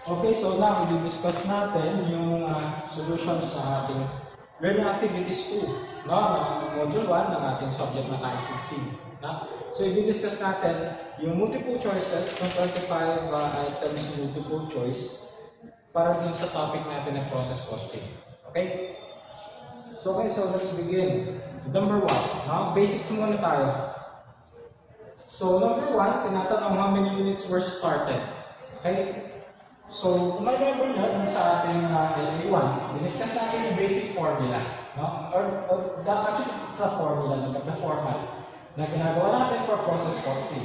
Okay, so now i-discuss natin yung solution sa ating learning activities 2, no? Ng module 1 ng ating subject na type 16. No? So i-discuss natin yung multiple choices, kung 25 items multiple choice para dun sa topic natin ng process costing. Okay? So let's begin. Number 1, no? Basics muna tayo. So number 1, tinatanong how many units were started. Okay? So, kung may member nyo dun sa ating LA1, diniscuss natin yung basic formula. No? Or actually, it's a formula, the format na ginagawa natin for process costing.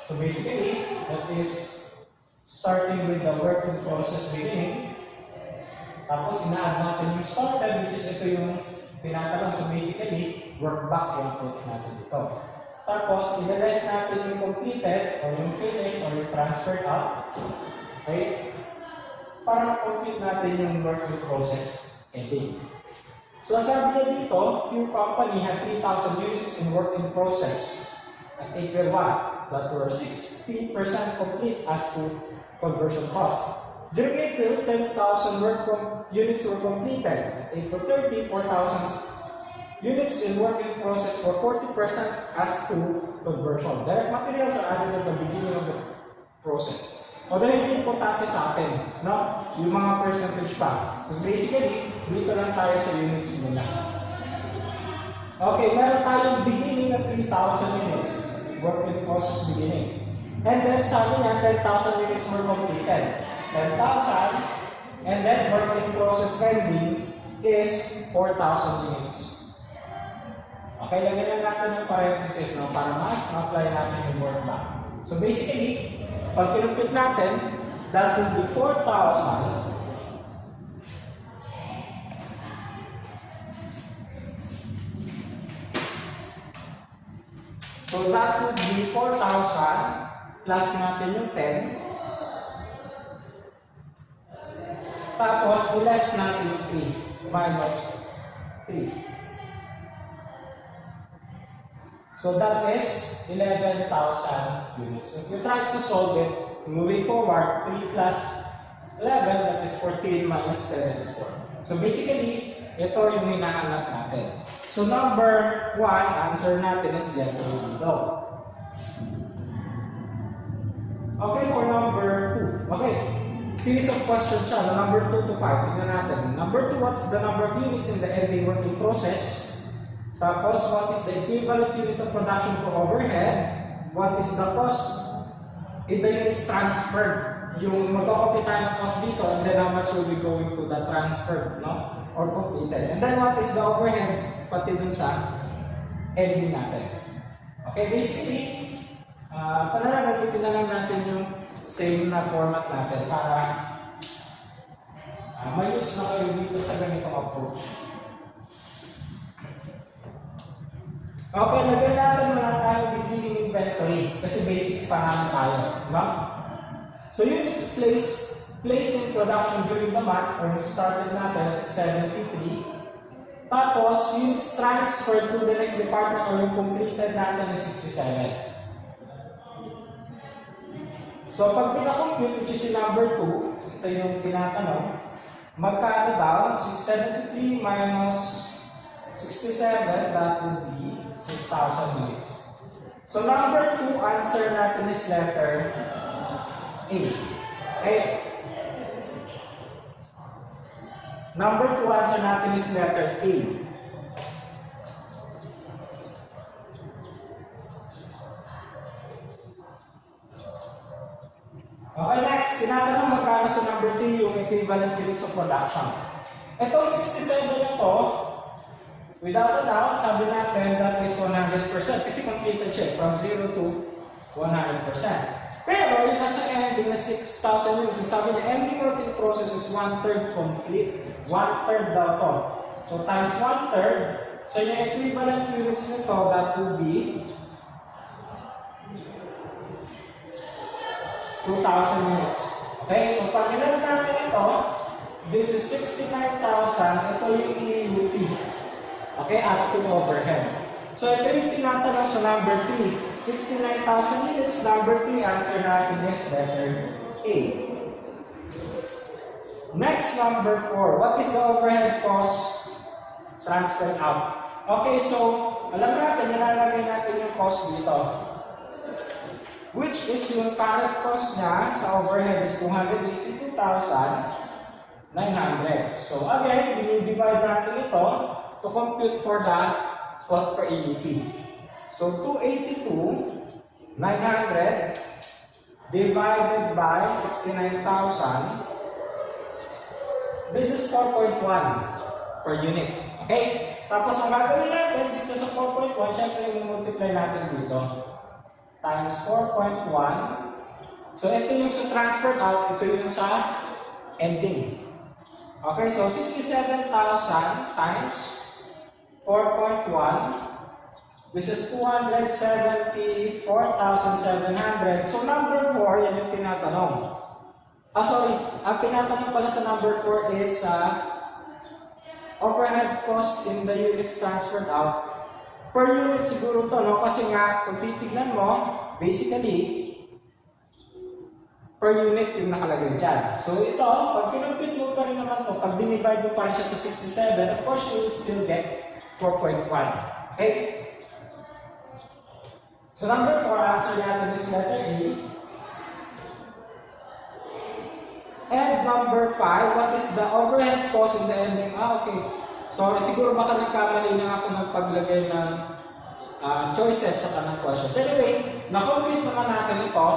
So, basically, that is starting with the work in process beginning. Tapos, ina-add natin yung started, which is ito yung tinatanong. So, basically, work back yung approach natin dito. Tapos, i-rest natin yung completed, or yung finished, or yung transferred up. Okay? Para complete natin yung work in process ending. So, sabi niya dito, your company had 3,000 units in work in process at April 1 that were 60% complete as to conversion cost. During April, 10,000 units were completed. At April 30, 4,000 units in work in process for 40% as to conversion. Direct materials are added at the beginning of the process. Although hindi importante sa atin, no? Yung mga percentage pa. Because basically, dito lang tayo sa units muna. Okay, meron tayong beginning at 3,000 units. Work in process beginning. And then sabi niya, 10,000 units were completed. 10,000, and then work in process ending is 4,000 units. Okay, lagyan lang natin yung parenthesis, no? Para mas ma-apply natin yung work back. So basically, pag kinumpit natin, that will be 4,000 so that would be 4,000 plus natin yung 10 tapos less natin yung 3 minus 3 so that is 11,000 units. If you try to solve it, moving forward, 3 plus 11, that is 14 minus 10 is 4. So basically, ito yung hinahanap natin. So number 1, answer natin is letter below. Okay, for number 2. Okay, series of questions siya. Number 2 to 5. Tingnan natin. Number 2, what's the number of units in the ending working process? Tapos, what is the equivalent unit of production for overhead? What is the cost in the units transferred? Yung magkakopy tayo ng cost dito, and then how much will be going to the transferred, no? Or completed. And then what is the overhead? Pati dun sa ending natin. Okay, basically, gamitin na lang natin yung same na format natin para may-use na kayo dito sa ganitong approach. Okay, lagyan natin muna tayo beginning inventory kasi basics pa naman tayo, no? So units placed in production during the month or started natin at 73. Tapos units transferred to the next department or yung completed natin is 67. So pag pinakompute, which is yung number 2, ito yung tinatanong, magkano daw? 73 minus 67, that would be 6,000 units. So number 2, answer natin is letter A. Okay. Number 2, answer natin is letter A. Okay, next. Tinatanong magkano sa number 3 yung equivalent units of production. Itong 67 na to, without a doubt, sabi natin that is 100% kasi completed siya from 0 to 100%. Pero yung nasa ending na 6,000 units, sabi niya ending working process is 1/3 complete. 1/3 daw to. So times 1/3, so yung equivalent units nito, that would be 2,000 units. Okay, so pag ilan natin ito, this is 69,000, ito yung EUP. Okay, as to overhead. So ito yung tinatanong sa number 3. 69,000 units, number 3, answer natin is letter A. Next, number 4. What is the overhead cost transferred out? Okay, so alam natin, nilalagay natin yung cost dito. Which is yung current cost niya sa overhead is 282,900. So again, dinidivide natin ito to compute for the cost per EUP. So 282,900 divided by 69,000. This is 4.1 per unit. Okay? Tapos ang gagawin natin dito sa 4.1, syempre yung multiply natin dito. Times 4.1. So ito yung sa transferred out, ito yung sa ending. Okay, so 67,000 times 4.1. This is 274,700. So number 4, yan yung tinatanong. Ang tinatanong pala sa number 4 is overhead cost in the units transferred out. Per unit siguro to, no? Kasi nga, kung titignan mo, basically, per unit yung nakalagay dyan. So ito, pag kinumpit mo pa rin naman to, pag dinivide mo pa rin siya sa 67, of course, you will still get 4.1. Okay? So number 4, answer natin is letter A. And number 5, what is the overhead cost in the ending? Okay. So, siguro baka nagkamali na ako ng paglagay ng choices sa kanang questions. Anyway, na-complete naman natin ito.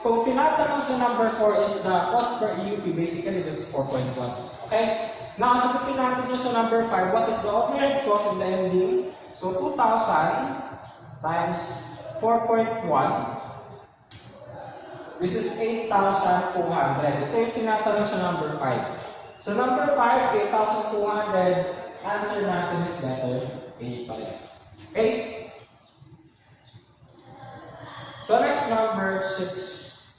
Kung tinatanong sa number 4 is the cost per EUP, basically that's 4.1. Okay? Now, sagutin natin yung sa number 5, what is the overhead cost in the ending? So, 2,000 times 4.1. This is 8,200. Ito yung tinatanong sa number 5. So number 5, 8,200. Answer natin is letter A pa rin. Okay? So next, number 6.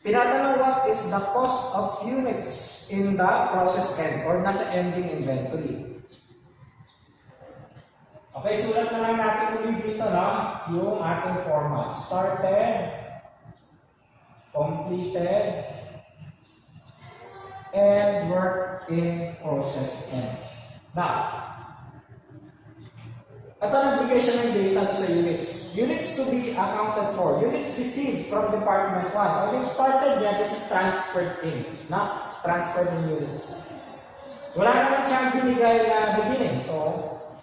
Tinatanong what is the cost of units in the process end or nasa ending inventory. Okay, sulat na lang natin ulit dito, no? Yung ating format. Started, completed, and work in process end. Now, ito nagbigay siya ng data sa units. Units to be accounted for. Units received from Department 1. Or yung started niya, this is transferred in. Not transferred in units. Wala naman siyang binigay na beginning. So,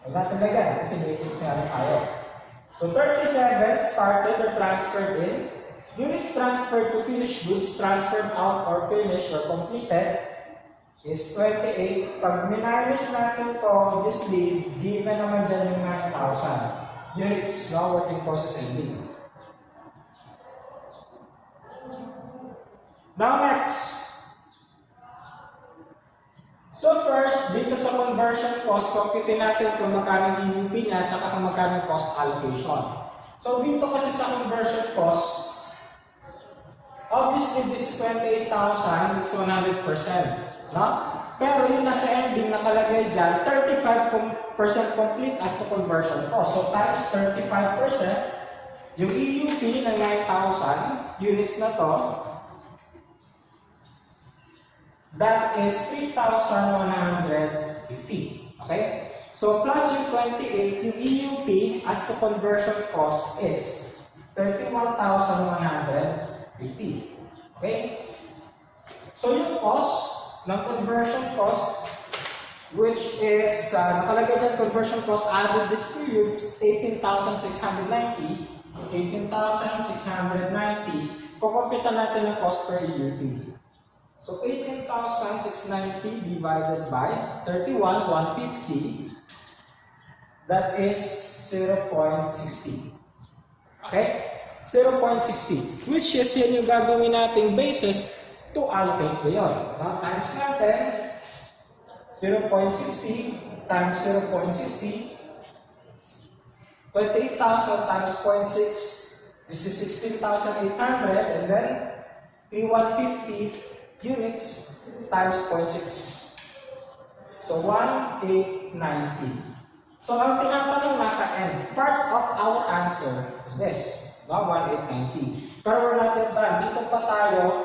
wala natin bagay kasi basics nga rin tayo. So, 37 started or transferred in. Units transferred to finished goods, transferred out or finished or completed is 28. Pag minus natin to, obviously, given naman dyan yung 9,000 units, no, working process ending. Now next. So first, dito sa conversion cost, computin natin kung magkano yung EUP niya, saka kung magkano cost allocation. So dito kasi sa conversion cost, obviously, this is 28,000, it's 100%. No? Pero yung nasa ending nakalagay dyan, 35% complete as to conversion cost. So times 35%, yung EUP ng 9,000 units na to, that is 3,150. Okay? So plus yung 28, yung EUP as to conversion cost is 31,150. Okay? So yung cost ng conversion cost, which is nakalagay dyan conversion cost added this period, 18,690. 18,690. Kukumpitan natin ang cost per EUP. So 18,690 divided by 31,150, that is 0.60. Okay? 0.60. Which is yun yung gagawin nating basis to allocate ko yun. Now, times natin 0.60 times 0.60, 28,000 times 0.6, this is 16,800, and then 3,150 units times 0.6. So 1,890. So ang tinatanong nasa end. Part of our answer is this. No? 1,890. Pero we're not yet done. Dito pa tayo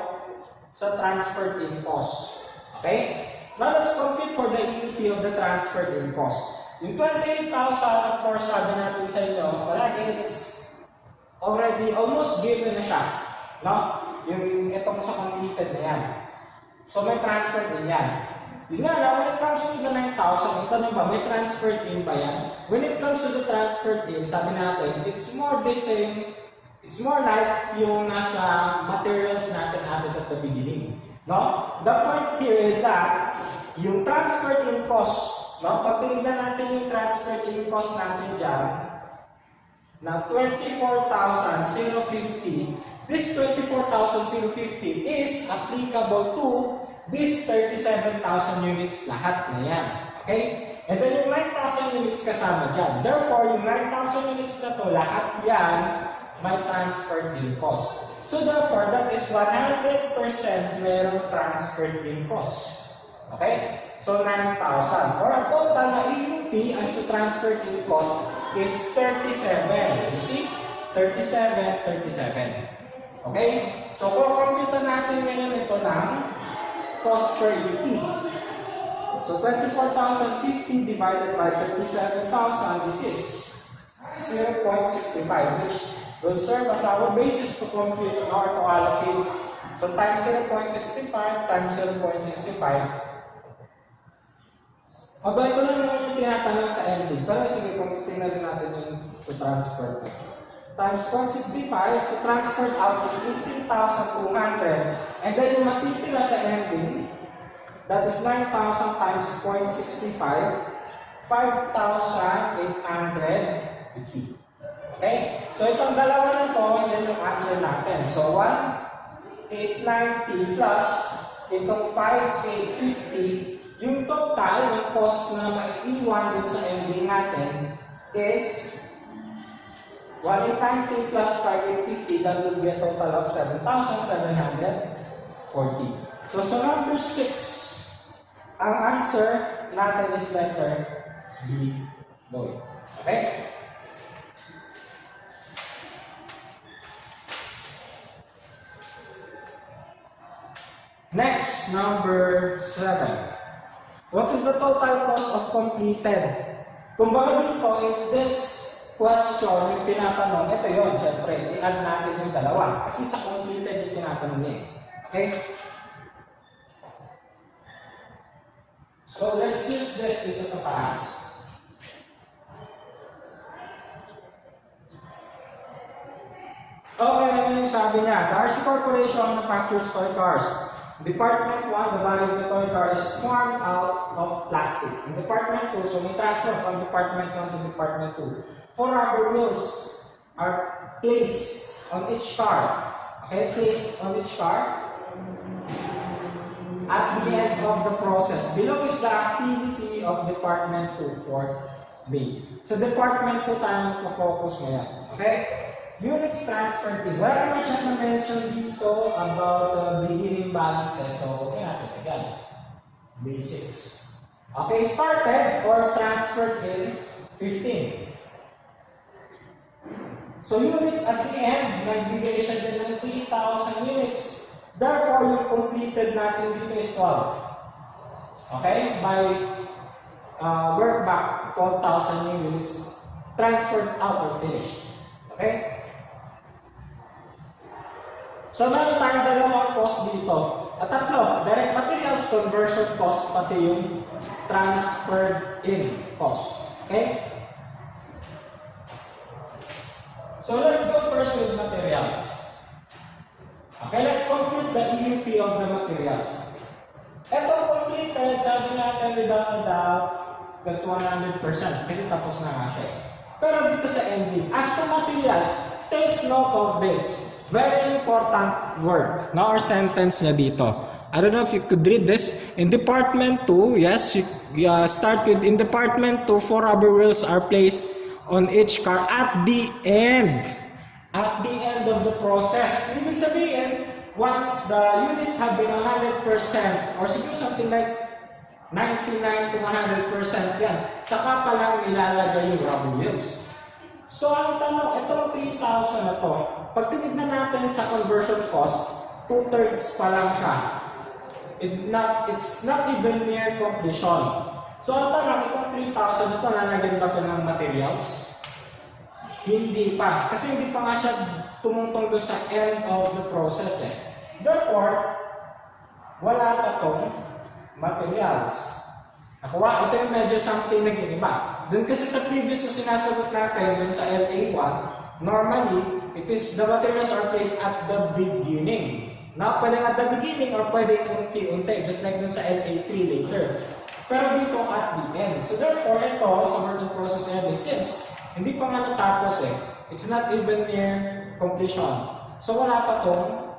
sa transferred in cost. Okay? Now, let's compute for the EUP of the transferred in cost. Yung 28,000, of course, sabi natin sa inyo, palagi, it's already almost given na siya. No? Yung itong sa completed na yan. So, may transferred in yan. Yun nga lang, when it comes to the 9,000, ito na ba, may transferred in ba yan? When it comes to the transferred in, sabi natin, it's more the same, it's more like yung nasa materials natin added at the beginning. No? The point here is that yung transferred in cost, no? Pag tinignan natin yung transferred in cost natin dyan, na 24,050, this 24,050 is applicable to this 37,000 units lahat na yan. Okay? And then yung 9,000 units kasama dyan. Therefore, yung 9,000 units na to, lahat yan may transferred in cost. So therefore, that is 100% merong transferred in cost. Okay? So 9,000. Or ang total na EUP as to transferred in cost is 37. You see? 37, 37. Okay? So kung computer natin ngayon ito ng cost per EUP. So 24,050 divided by 37,000, this is 0.65, which will serve as our basis to compute or to allocate. So times 0.65 times 0.65. Aba, ito lang naman yung tinatanong sa ending. Pero sige, computing na rin natin yung to transfer. Times 0.65, so transferred out is 18,200. And then yung matitira sa ending, that is 9,000 times 0.65, 5,850. Okay? So itong dalawa na to, yan yung answer natin. So 1,890 plus itong 5,850, yung total ng cost na maiiwan din sa ending natin is 1,890 plus 5,850, that will be a total of 7,740. So number 6, ang answer natin is letter B, boy. Okay? Next, number 7. What is the total cost of completed? Kung baga dito, if this question yung tinatanong, ito yun, syempre, i-add natin yung dalawa. Kasi sa completed yung tinatanong niya. Okay? So, let's use this dito sa taas. Okay, ano yung sabi niya? The RC Corporation manufactures toy cars. Department 1, the value of the toy car is formed out of plastic. In Department 2, so may transfer from Department 1 to Department 2. 4 rubber wheels are placed on each car. Okay, placed on each car. At the end of the process, below is the activity of Department 2 for B. So Department 2 tayo magpo-focus ngayon. Okay? Units transferred in. Wala naman siya na-mention dito about beginning balances. So, okay natin. Again, basics. Okay, started or transferred in 15. So, units at the end, nagbigay siya din ng 3,000 units. Therefore, yung completed natin dito is 12. Okay? By work back, 12,000 units transferred out or finished. Okay? So, meron tayong dalawang cost dito. At tatlo, direct materials conversion cost, pati yung transferred in cost. Okay? So, let's go first with materials. Okay, let's compute the EUP of the materials. Ito completed, sabi natin without a doubt, that's 100% kasi tapos na nga siya. Pero dito sa ending, as to materials, take note of this. Very important word. Now, our sentence na dito. I don't know if you could read this. In Department 2, yes, you start with, in Department 2, 4 rubber wheels are placed on each car at the end. At the end of the process. Ibig sabihin, once the units have been 100%, or siguro something like 99 to 100% yan, saka pa lang nilalagay yung rubber wheels. So, ang tanong, itong 3,000 na to, pag tinignan natin sa conversion cost, 2/3 pa lang siya. It's not even near completion. So ang tanong, itong 3,000 ito, lalagyan ba ito ng materials? Hindi pa. Kasi hindi pa nga siya tumungtong doon sa end of the process eh. Therefore, wala pa itong materials. Nakuha, ito yung medyo something na giniba. Doon kasi sa previous na sinasagot natin, doon sa LA1, normally, it is the materials are placed at the beginning. Now, pwedeng at the beginning or pwedeng unti-unti, just like doon sa LA3 later. Pero dito at the end. So therefore, ito sa working process natin, since hindi pa nga natapos eh, it's not even near completion. So wala pa tong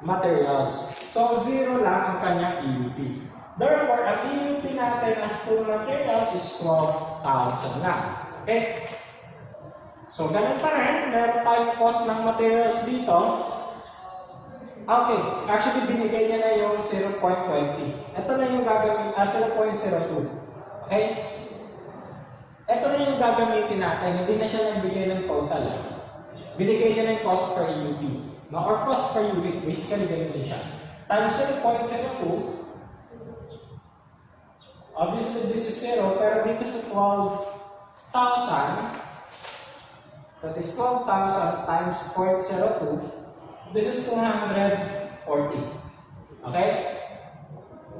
materials. So 0 lang ang kanyang EUP. Therefore, ang EUP natin as to materials is 12,000 lang. Okay? So ganun pa rin, meron tayong cost ng materials dito. Okay, actually binigay niya na yung 0.20. Ito na yung gagawin, 0.02. Okay? Ito na yung gagamitin natin, hindi na siya nagbigay ng total. Binigay niya na yung cost per EUP. No? Or cost per unit, basically ganun din siya. Times 0.02. Obviously this is 0, pero dito sa 12,000, that is 12,000 times 0.02. This is 240. Okay?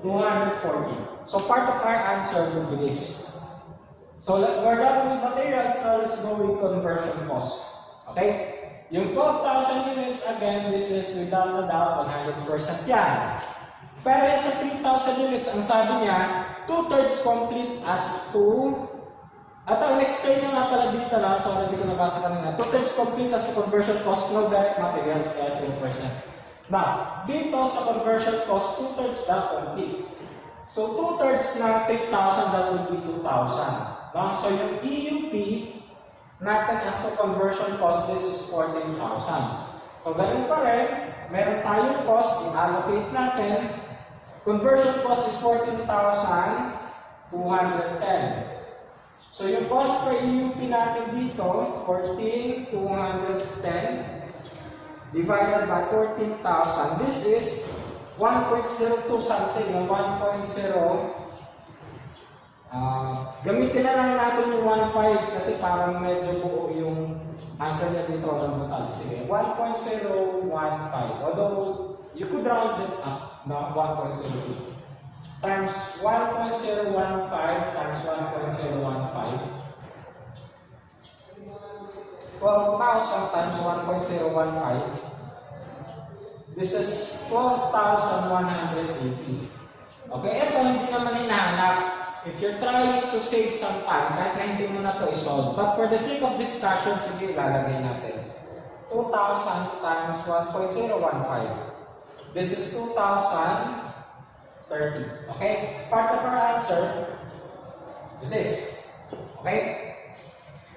240. So part of our answer will be this. So we're done with materials, now let's go with conversion cost. Okay? Yung 12,000 units, again, this is without a doubt 100% yan. Pero sa 3,000 units, ang sabi niya, 2/3 complete as to at ang explain niya nga pala dito na, so hindi ko nabasa kanina, 2/3 complete as to conversion cost, no direct materials, kaya 0%. Now, dito sa conversion cost, 2/3 na complete. So 2/3 na 3,000, that would be 2,000. No? So yung EUP natin as to conversion cost, this is 14,000. So ganun pa rin, meron tayong cost, i-allocate natin. Conversion cost is 14,210. So yung cost per EUP natin dito, 14,210 divided by 14,000. This is 1.02 something, 1.0. Gamitin na lang natin yung 1.5 kasi parang medyo buo yung answer niya dito ng total. Sige, 1.015. Although you could round it up na 1.02. Times 1.015 times 1.015. 12,000 times 1.015. This is 12,180. Okay, ito hindi naman hinahanap. If you're trying to save some time, kahit na hindi mo na ito isolve. But for the sake of discussion, sige, ilalagay natin. 2,000 times 1.015. This is 2,030. Okay? Part of our answer is this. Okay?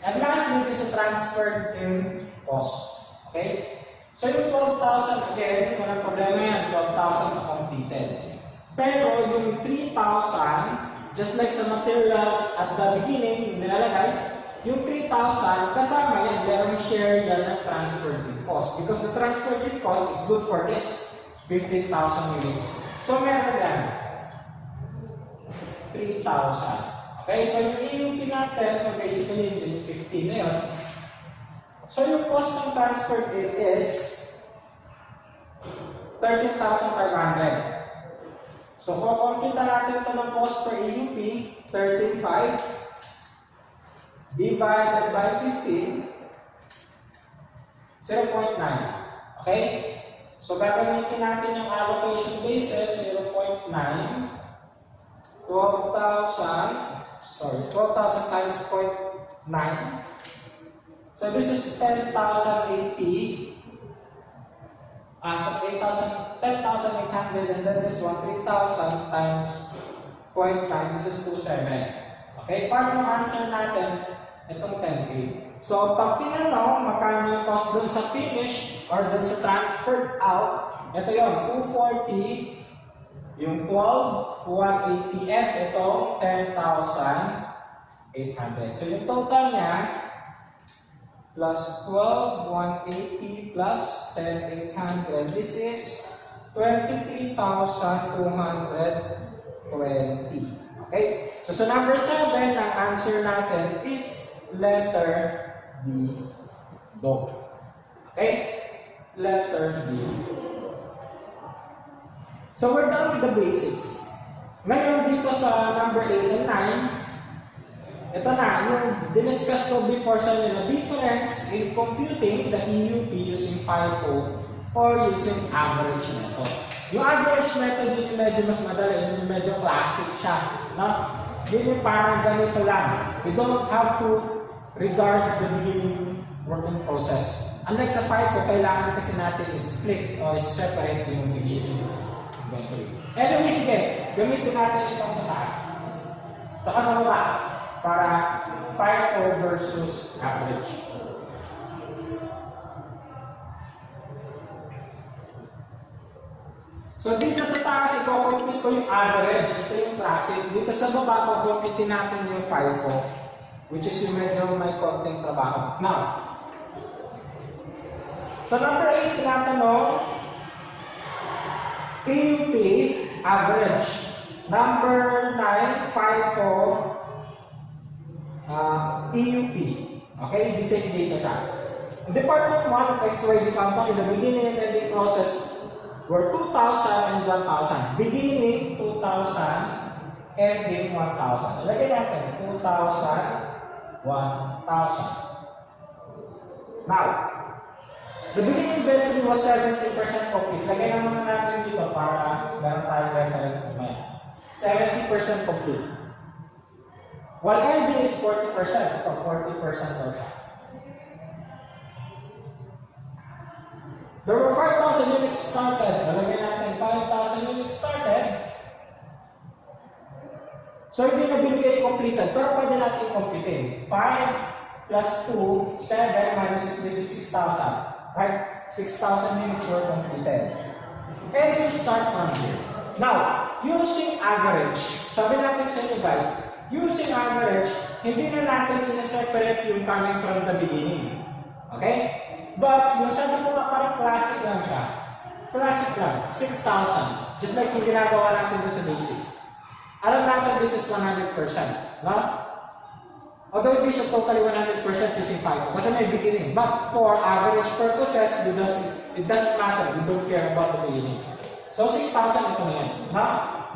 And lastly, this is transferred in cost. Okay? So yung 12,000 again, walang problema yan. 12,000 sa completed. Pero yung 3,000, just like sa materials at the beginning, nilalagay, yung 3,000, kasama yan, merong share yan ng transferred in cost. Because the transferred in cost is good for this 15,000 units. So meron yan 3,000. Okay, so yung EUP natin, basically yung 15 na yun. So yung cost ng transferred in is 13,500. So kung kumputa natin ito ng cost per EUP, 13,500 divided by 15, 0.9. Okay? So gagamitin natin yung allocation basis, 0.9, 12,000 times 0.9. So this is 10,080. So 10,800, and then this one, 3,000 times 0.9, this is 27. Okay, part ng answer natin, itong 10K. So pag tinanong, magkano yung cost dun sa finish or dun sa transferred out, ito yun, 240, yung 12, 180F, ito, 10,800. So yung total niya, plus 12, 180 plus 10, 800. This is 23,220. Okay? So sa number 7, ang answer natin is letter D. Do. Okay? Letter D. So we're done with the basics. Ngayon dito sa number 8 and 9, ito na, yung diniscuss ko before sa inyo na difference in computing the EUP using FIFO or using average method. Yung average method yun yung medyo mas madali, yung medyo classic siya. No? Yun yung parang ganito lang. We don't have to regard the beginning working process. Unlike sa FIFO, kailangan kasi natin is-split or separate yung beginning. Anyway, sige, gamitin natin itong sa taas. Saka sa baba, para FIFO versus average. So dito sa taas, iko-compute ko yung average. Ito yung classic. Dito sa baba, iko-compute natin yung FIFO, which is yung medyo may konting trabaho. Now, sa number 8, tinatanong, EUP, average. Number 9, FIFO, EUP. Okay, the same data siya. In Department 1 of XYZ company, the beginning and ending process were 2,000 and 1,000. Beginning, 2,000, ending, 1,000. Lagyan natin, 2,000, 1,000. Now, the beginning inventory was 70% complete. Lagyan naman natin dito para meron tayong reference mamaya. 70% complete. While ending is 40% or 40% or so. There were 5,000 units started. Lagyan natin 5,000 units started. So hindi na binigay completed, pero pwede natin completein. 5 plus 2, 7 minus 6, this is 6,000. Right? 6,000 units were completed. And you start from here. Now, using average, sabi natin sa inyo guys, using average, hindi na natin sineseparate yung coming from the beginning. Okay? But, yung sabi ko nga parang classic lang siya. Classic lang, 6,000. Just like yung ginagawa natin doon sa basics. Alam natin this is 100%. No? Although hindi siya totally 100% using FIFO kasi may beginning. But for average purposes, it doesn't matter. We don't care about the beginning. So 6,000 ito na yan.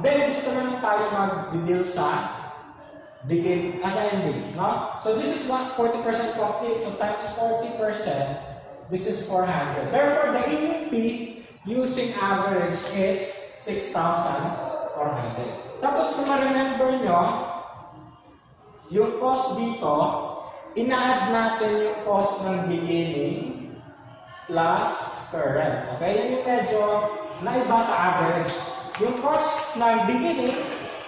Then dito naman tayo mag-deal sa begin as ending. No? So this is what 40% complete. So times 40%, this is 400. Therefore, the EUP using average is 6,400. Tapos kung ma-remember nyo, yung cost dito, ina-add natin yung cost ng beginning plus current. Okay? Yun yung medyo naiba sa average. Yung cost ng beginning,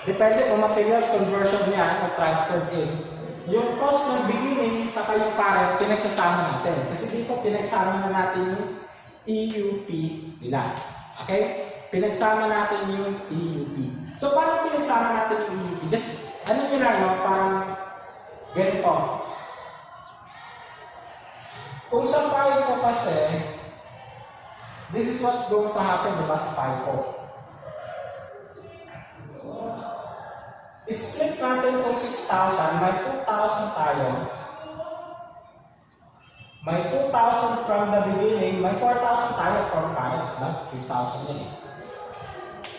depende kung materials conversion niya o transferred in. Yung cost ng beginning sa yung current, pinagsasama natin. Kasi dito, pinagsama na natin yung EUP nila. Okay? Pinagsama natin yung EUP. So, paano pinagsama natin yung EUP? Just ano nyo lang, no? Parang ganito. Kung sa FIFO kasi, this is what's going to happen, diba, sa FIFO. I-split natin itong 6,000, may 2,000 tayo. May 2,000 from the beginning, may 4,000 tayo from current, no? 6,000 yun eh.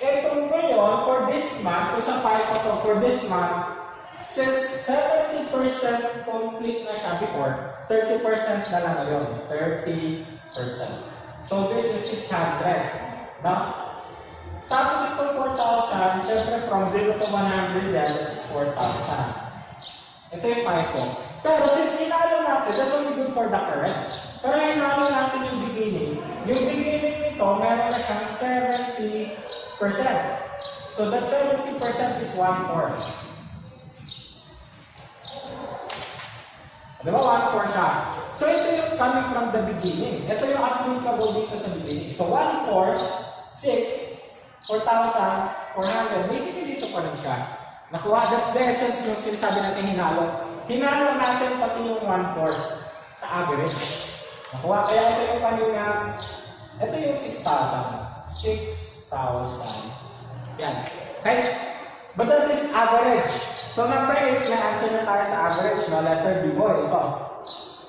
Ito ngayon, for this month, kung sa FIFO to, for this month, since 70% complete na siya before, 30% na lang ngayon. 30%. So this is 600. No? Tapos itong 4,000, syempre from 0 to 100 yan, that's 4,000. Ito yung FIFO. Pero since hinalo natin, that's only good for the current. Pero hinalo natin yung beginning nito, meron na siyang 70%. So that 70% is 1/4. Diba? 1/4 siya. So ito yung coming from the beginning. Ito yung applicable dito sa beginning. So 1/4, 6, 4,400. Basically dito pa rin siya. Nakuha, that's the essence yung sinasabi natin hinalo. Hinalo natin pati yung 1/4. sa average. Nakuha, kaya ito yung kanina, ito yung 6,000. 6,000. Yan. Okay? But that is average. So number 8, na answer na tayo sa average, no? Letter B. Boy, ito.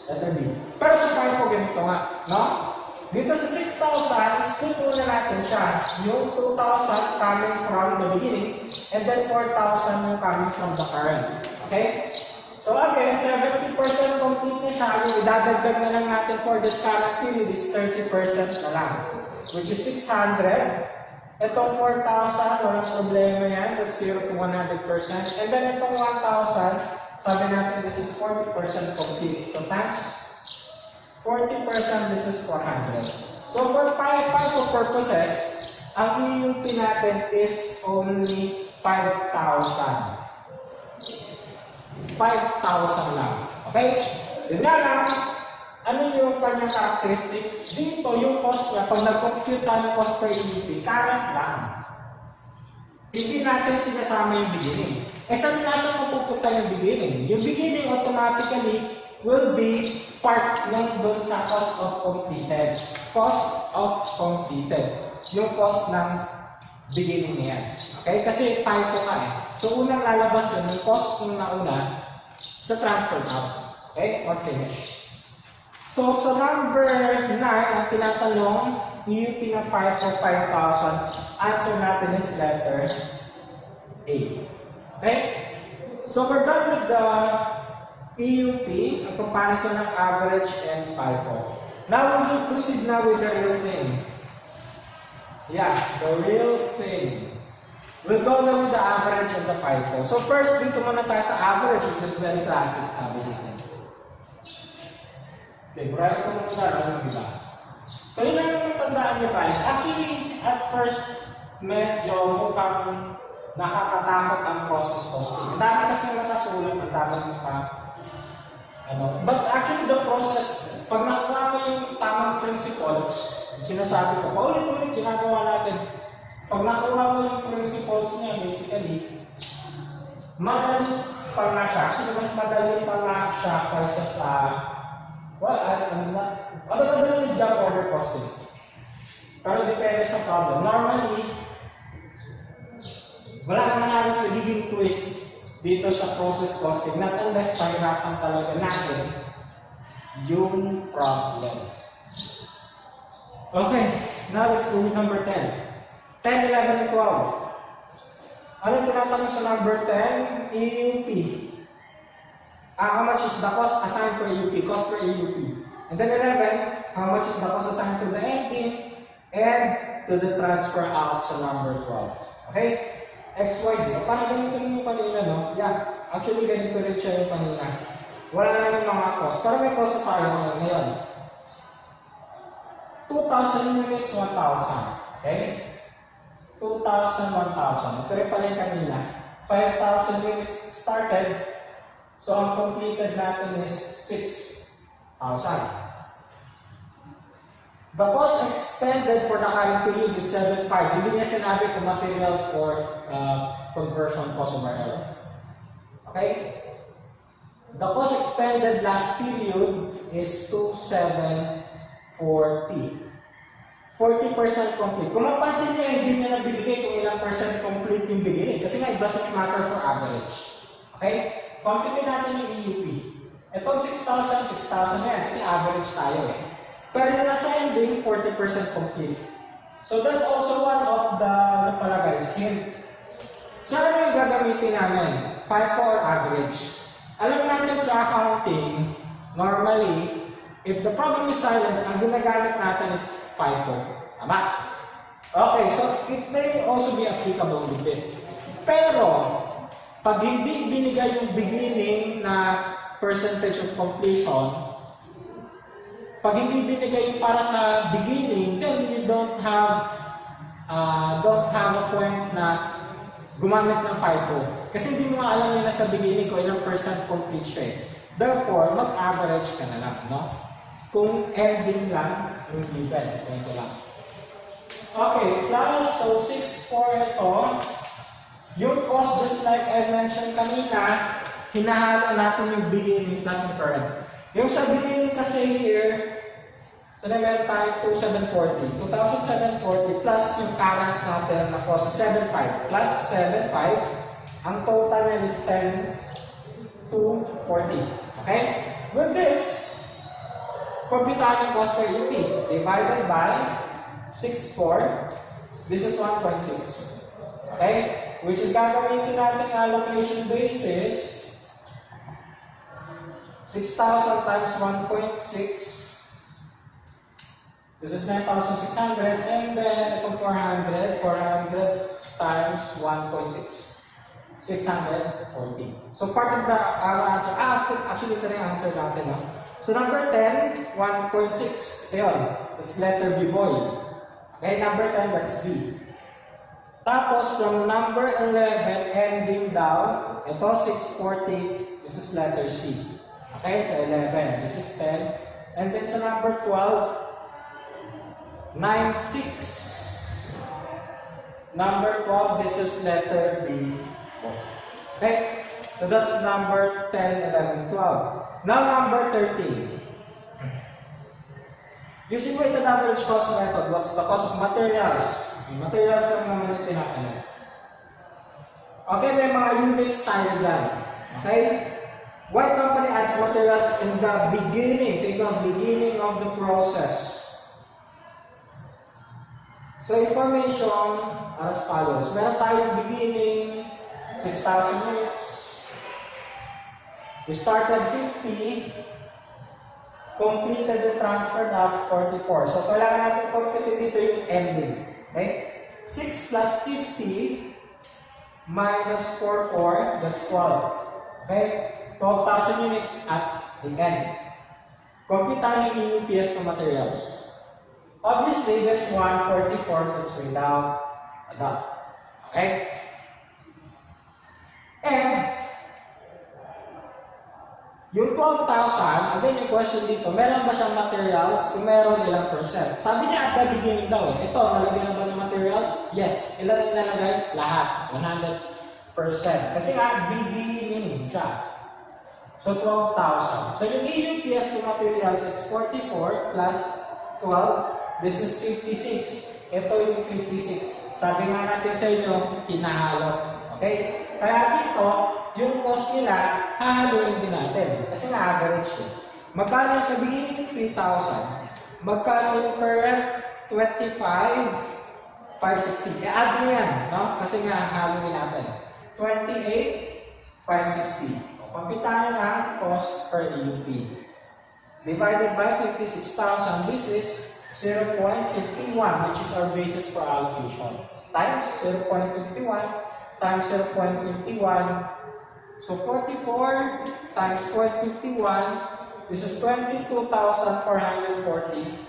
Letter B. Pero sa FIFO, ganito nga, no? Dito sa 6,000, split muna natin siya. Yung 2,000 coming from the beginning, and then 4,000 yung coming from the current. Okay? So again, 70% complete na siya. Yung idadagdag na lang natin for this current period is 30% na lang. Which is 600. Itong 4,000, walang problema yan. That's 0 to 100%. And then itong 1,000, sabi natin this is 40% complete. So times 40%, this is 400. So for FIFO purposes, ang EUP natin is only 5,000. 5,000 lang. Okay? Yun nga lang, ano yung kanyang characteristics? Dito, yung cost niya, pag nag-compute tayo ng cost per EUP, current lang. Hindi natin sinasama yung beginning. Eh, saan nasa mapupunta yung beginning? Yung beginning automatically will be part ng doon sa cost of completed. Cost of completed. Yung cost ng beginning niya. Okay? Kasi FIFO ka eh. So, unang lalabas yun, yung cost ng nauna sa transfer out. Okay? Or finish. So, sa number 9, ang tinatanong, EUP ng 5 or 5,000, answer natin is letter A. Okay? So, we're done with the EUP, ang comparison ng average and FIFO. Now, we should proceed now with the real thing. Yeah, the real thing. We'll go now with the average and the FIFO. So, first, dito muna tayo sa average, which is very classic, sabi natin. Okay, bright ko muna lang yung iba. So, yun lang yung tandaan nyo guys. Actually, at first, medyo mukhang nakakatakot ang process costing. Ang dami kasi nakasulat, ang dami mukha. But actually, the process, pag nakuha mo yung tamang principles, sinasabi ko, paulit-ulit ginagawa natin. Pag nakuha mo yung principles niya, basically, madali pa nga siya. Actually, mas madali pa nga siya kaysa sa ano yung job order costing? Pero depende sa problem. Normally, wala naman halos nagiging twist dito sa process costing. Not unless pahirapan talaga natin yung problem. Okay, now let's go with number 10. 10, 11, and 12. Ano yung tinatanong sa number 10? EUP. How much is the cost assigned per EUP? Cost per EUP. And then 11, how much is the cost assigned to the ending and to the transfer out sa number 12. Okay? XYZ. Parang ganito rin yung kanina, no? Yeah. Actually, ganito rin siya yung kanina. Wala na yung mga cost. Pero may cost tayo ngayon. 2,000 units, 1,000. Okay? 2,000, 1,000. Ito rin pala yung kanina. 5,000 units started. So, ang completed natin is 6,000. The cost expended for the current period is 7,500. Hindi niya sinabi kung materials or conversion cost over error. Okay? The cost expended last period is 2,740. 40% complete. Kung mapansin niyo, hindi niya nabibigay kung ilang percent complete yung beginning. Kasi nga, it doesn't matter for average. Okay? Compute natin yung EUP. Itong 6,000, 6,000 yan. Kasi average tayo eh. Pero yung nasa ending, 40% complete. So that's also one of the, hint. So ano yung gagamitin namin? FIFO or average? Alam natin sa accounting, normally, if the problem is silent, ang ginagamit natin is FIFO. Tama? Okay, so it may also be applicable with this. Pero, pag hindi binigay yung beginning na percentage of completion, pag hindi binigay yung para sa beginning, then you don't have a point na gumamit ng FIFO. Kasi hindi mo alam yun na sa beginning ko ilang percent complete siya eh. Therefore, mag-average ka na lang, no? Kung ending lang yung given. Ito lang. Okay, plus, so 6,400 ito. Yung cost, just like I mentioned kanina, hinahalo natin yung beginning plus yung current. Yung sa beginning kasi here, so na meron tayo 2,740. 2,740 plus yung current natin na cost na 7,500 plus 7,500. Ang total niya is 10,240. Okay? With this, computahan yung cost per UP. Divided by 6,4. This is 1.6. Okay? Which is gagamitin natin allocation basis 6,000 times 1.6. This is 9,600, and then itong 400 times 1.6. 640. So part of the answer, actually ito na yung answer natin. No? So number 10, 1.6. Ayun, it's letter B, boy. Okay, number 10, that's B. Tapos from number 11, ending down, ito 640, this is letter C. Okay, so 11, this is 10. And then sa number 12, 9,6. Number 12, this is letter B. Okay, so that's number 10, 11, 12. Now number 13. Using weighted average cost method, what's the cost of materials? Materials ang naman yung tinatanong. Okay, may mga units tayo dyan. Okay? Why company adds materials in the beginning? Take the beginning of the process. So information are as follows. Meron tayong beginning, 6,000 units. We started 50. Completed the transfer at 44. So kailangan natin complete dito yung ending. Okay? 6 plus 50 minus 44, that's 12. Okay? 12,000 units at the end. Complete tayo yung EUPS ng materials. Obviously, this 144 that's without a dot. Okay? And yung 12,000, again yung question dito, meron ba siyang materials? Kung meron, ilang percent? Sabi niya at the beginning daw, ito, nalagyan na ba ng materials? Yes. Ilan yung nalagay? Lahat. 100%. Kasi nga, beginning siya. So, 12,000. So, yung EUPS ng materials is 44 plus 12. This is 56. Ito yung 56. Sabi nga natin sa inyo, pinahalo. Okay? Kaya dito, yung cost nila, hahaluin din natin. Kasi na-average yun. Magkano sa beginning? 3,000. Magkano yung current? 25,560. I-add mo yan, no? Kasi nga, hahaluin natin. 28,560. Pampitahan na cost per EUP. Divided by 56,000, this is 0.51, which is our basis for allocation. Times 0.51 times 0.51. So 44 times 0.51, this is 22,440.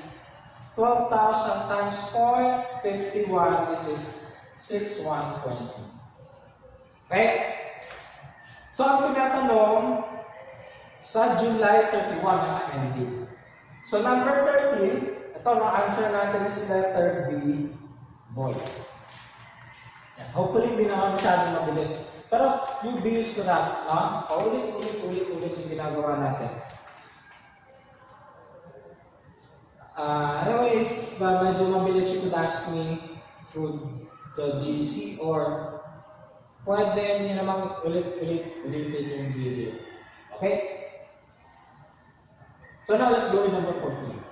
12,000 times 0.51, this is 6,120. Okay? So ang tinatanong, sa July 31 nasa ending. So number 13, ito ang answer natin is letter B, boy. Hopefully hindi naman masyadong mabilis. Pero you be used to that. Ulit yung ginagawa natin. Anyways, medyo mabilis you could ask me through the GC or pwede nyo namang ulitin yung video. Okay? So now let's go to number 14.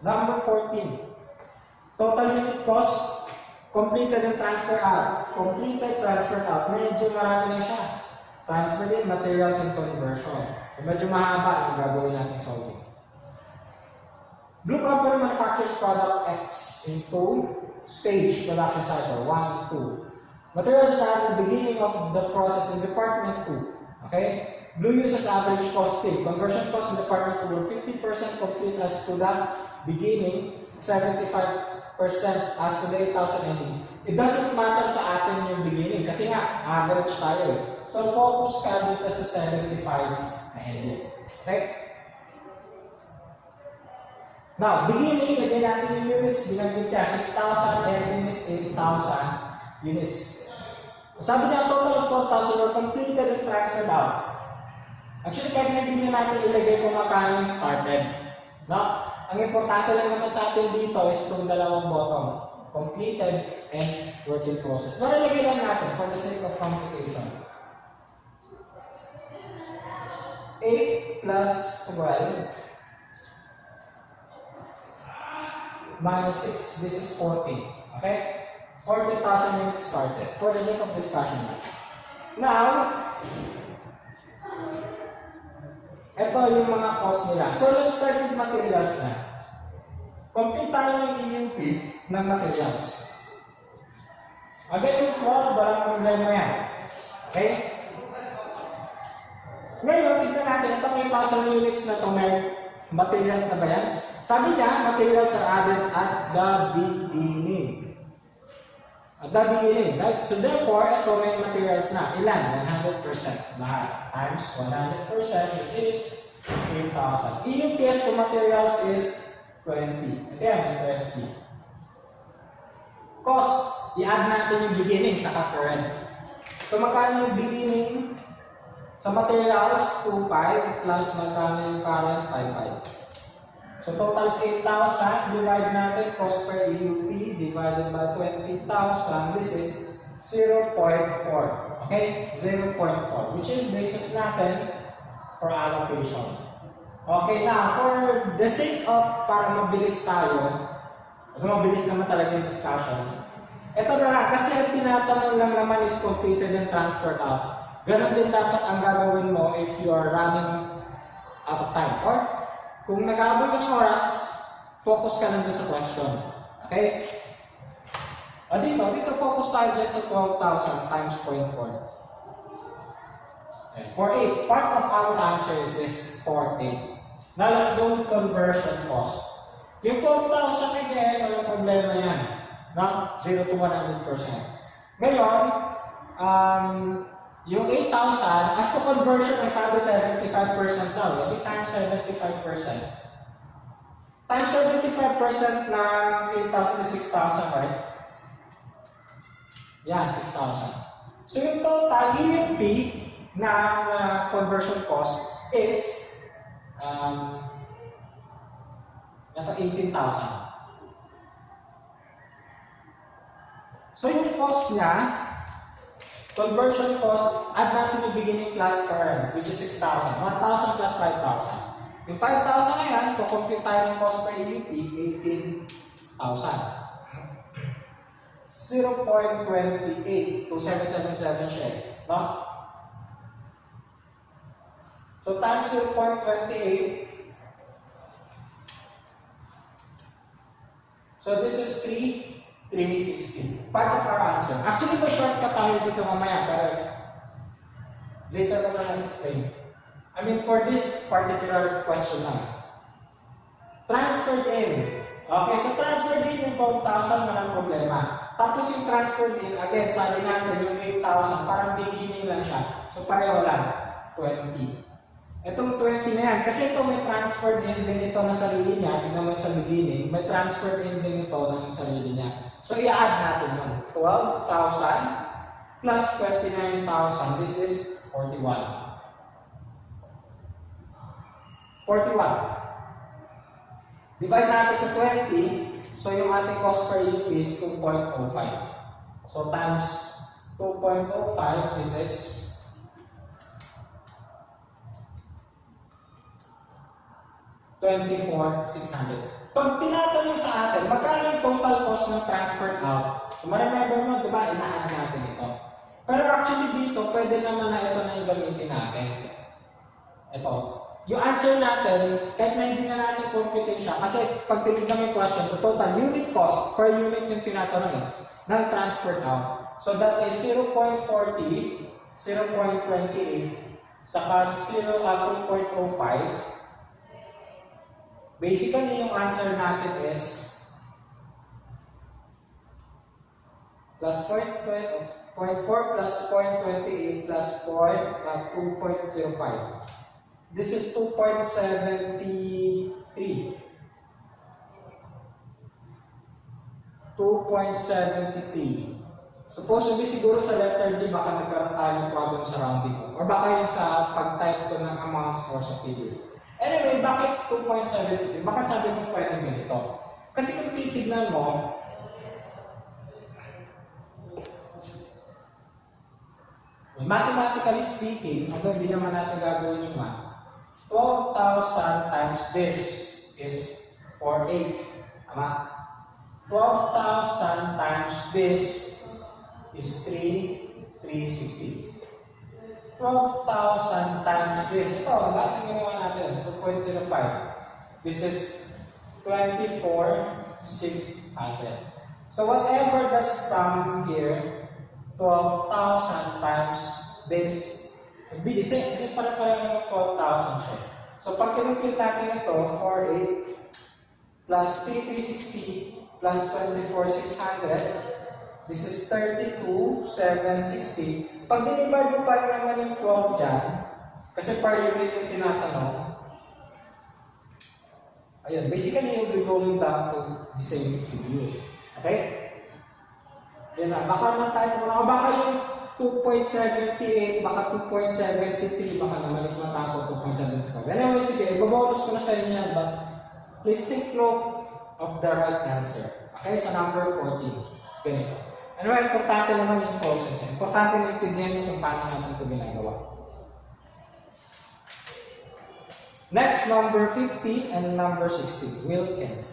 Number 14. Total unit cost, completed and transfer out. Completed, transfer out. Medyo marami na siya. Transfer in, materials and conversion. So medyo mahaba ang gagawin natin solving. Blue Company manufactures product X into stage production cycle 1, 2. Materials are at the beginning of the process in department 2. Okay? Blue uses average costing. Conversion cost in department 2 will 50% complete as to the beginning, 75% as to the 8,000 ending. It doesn't matter sa atin yung beginning kasi nga average tayo eh. So focus ka dito sa 75 na ending. Okay? Now, beginning, lagyan natin yung units, binagin ka 6,000, ending is 8,000 units. Sabi niya, total of 4,000 were completed and transferred out. Actually, kahit na hindi natin ilagay kung magkano yung started. No? Ang importante lang naman sa atin dito is itong dalawang bottom. Completed and work in process. Nalalagay lang natin for the sake of computation. 8 plus 12 minus 6. This is 40. Okay? 40,000 units started for the sake of discussion. Now, ito yung mga cost nila. So, let's start with materials na. Complete tayo yung EUP ng materials. Again, yung cost, walang problema yan. Okay? Ngayon, tignan natin, ito may 1,000 units na ito, may materials na ba yan? Sabi niya, materials are added at the beginning. At the beginning, right? So therefore, ito may materials na. Ilan? 100%. Lahat. Times 100%, which is 8,000. EUPS to materials is 20. Again, 20. Cost, i-add natin yung beginning sa current. So magkano yung beginning sa materials? 25 plus magkano yung current? 55. So total is 8,000, divide natin cost per EUP divided by 20,000. This is 0.4. Okay? 0.4, which is basis natin for allocation. Okay, now for the sake of para mabilis tayo, mabilis naman talaga yung discussion. Ito na lang, kasi ang tinatanong lang naman is completed and transferred out. Ganon din dapat ang gagawin mo if you are running out of time. Or kung nag-aabot ka ng oras, focus ka lang sa question. Okay? O dito focus tayo dyan sa 12,000 times 0.4. For 8, part of our answer is this, for 8. Now let's go with conversion cost. Yung 12,000 again, walang problema yan. No? 0 to 100%. Ngayon, yung 8,000, as to conversion, ang sabi 75% daw. Every times 75%. Times 75% ng 8,000 is 6,000, right? Yan, 6,000. So yung total EUP ng conversion cost is 18,000. So yung cost niya, conversion cost, add natin yung beginning plus current, which is 6,000. 1,000 plus 5,000. Yung 5,000 na yan, kung-compute tayo ng cost per EUP, 18,000. 0.28 to 777 siya. No? So times 0.28. So this is 360. Part of our answer. Actually, may shortcut tayo dito mamaya, pero later ko na explain. I mean, for this particular question na. Transferred in. Okay, so transferred in yung 12,000, walang problema. Tapos yung transferred in, again, sabi natin yung 8,000, parang beginning lang siya. So pareho lang, 20. Itong 20 na yan, kasi ito may transferred in din ito na sarili niya, tignan mo sa beginning, may transferred in din ito ng sarili niya. So i-add natin yung 12,000 plus 29,000, this is 41. 41. Divide natin sa 20, so yung ating cost per EUP is 2.05. So times 2.05, this is 24,600. Pag tinatanong sa atin, magkano yung total cost ng transfer out? Kung ma-remember mo, diba, ina-add natin ito. Pero actually dito, pwede naman na ito na yung gamitin natin. Ito. Yung answer natin, kahit na hindi na natin compute siya, kasi pag tinignan yung question, the total unit cost per unit yung tinatanong ng transfer out. So that is 0.40, 0.28, saka 2.05. Basically, yung answer natin is plus 0.4 plus 0.28 plus 2.05. This is 2.73. 2.73. Supposedly siguro sa letter D, baka nagkaroon tayo ng problem sa rounding off. Or baka yung sa pag-type ko ng amounts or sa figure. Anyway, bakit 2.73? Bakit sabi ko pwede ganito? Kasi kung titignan mo, mathematically speaking, although hindi naman natin gagawin yung math, 12,000 times this is 48. Tama? 12,000 times this is 360. 12,000 times this. Ito, lahat yung ginawa natin. 2.05. This is 24,600. So whatever the sum here, 12,000 times this would be the same. Kasi para-para ng 12,000 siya. So pag kinukit natin ito, 48 plus 3,360 plus 24,600, this is 32,760. Pag dinivide mo pa rin naman yung 12 dyan, kasi per unit yung tinatanong, ayun, basically you'll be going down to the same figure. Okay? Yan na, baka naman tayo kung baka yung 2.78, baka 2.73, baka namalik na tayo 2.75. Anyway, sige, ibabonus ko na sa inyo, but please take note of the right answer. Okay, so number 14. Ganito. Anyway, importante naman yung process. Importante na itindihan nyo kung paano natin ito ginagawa. Next, number 50 and number 60. Wilkins.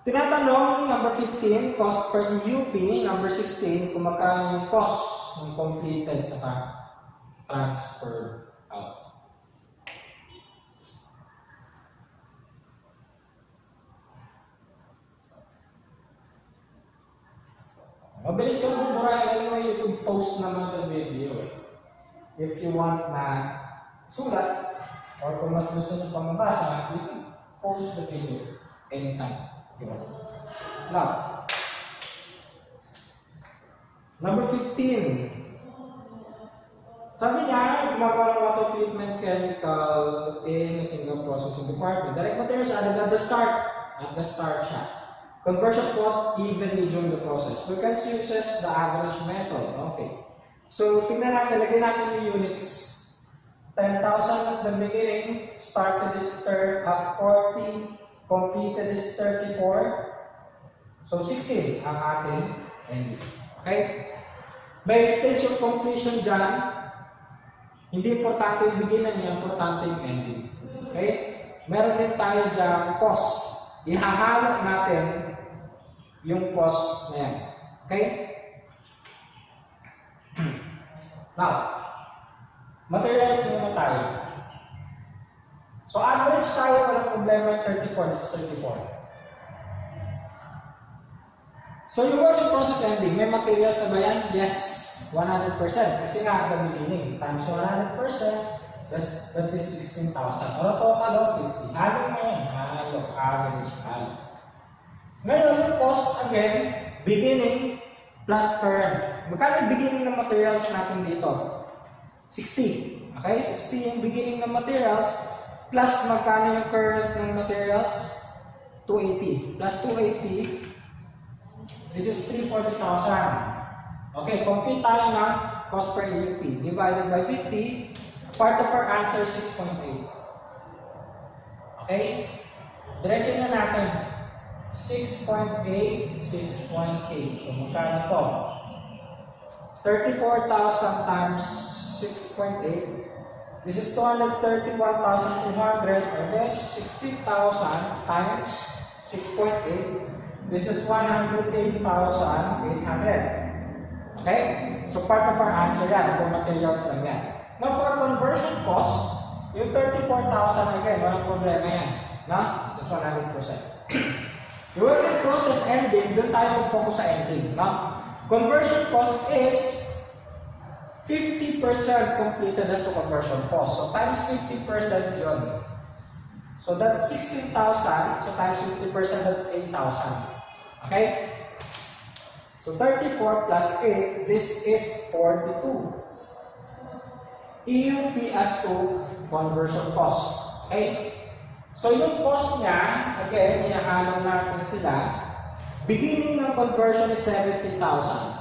Tinatanong, number 15, cost per UP. Number 16, kung magkano yung cost ng completed sa transfer out. Mabilis ko naman murahin. Anyway, you could post naman the video. If you want na sulat, or kung mas gusto nyo pang mabasa, you can post the video anytime. Now, number 15. Sabi niya, gumagawa ng water treatment chemical in a single processing department. Direct materials added at the start siya. Conversion cost evenly during the process. Wilkins uses the average method. Okay. So, tingnan natin, lagay natin yung units. 10,000 at the beginning, started is 40, completed is 34. So, 16 ang ating ending. Okay? By stage of completion dyan, hindi importante yung beginning niya, importante yung ending. Okay? Meron din tayo dyan cost. Ihahalo natin yung cost na yan. Okay? Now, materials muna tayo. So, average tayo, walang problema, 34. That's 34. So, yung work in process ending, may materials na ba yan? Yes, 100%. Kasi nga, the beginning, times 100%, that is 16,000. Or total of 50. Halo na yun. Halo, average, halo. Ngayon, yung cost, again, beginning plus current. Magkano yung beginning ng materials natin dito? 60. Okay? 60 yung beginning ng materials. Plus, magkano yung current ng materials? 280. Plus 280. This is 340,000. Okay, compute tayo ng cost per UP. Divided by 50. Part of our answer, 6.8. Okay? Diretso na natin. 6.8, 6.8. So, magkano to? 34,000 times 6.8. This is 231,200. Or this, 60,000 times 6.8. This is 108,800. Okay? So, part of our answer yan. For materials lang yan. Now, for conversion cost, yung 34,000 again, walang problema yan. No? That's 100%. Yung work in process ending, doon tayo mag-focus sa ending. No? Conversion cost is 50% completed as to conversion cost. So, times 50% yun. So, that's 16,000. So, times 50%, that's 8,000. Okay? So, 34 plus 8, this is 42. EUP as to conversion cost. Okay? So, yung cost niya, again, ihahalo natin sila. Beginning ng conversion is 70,000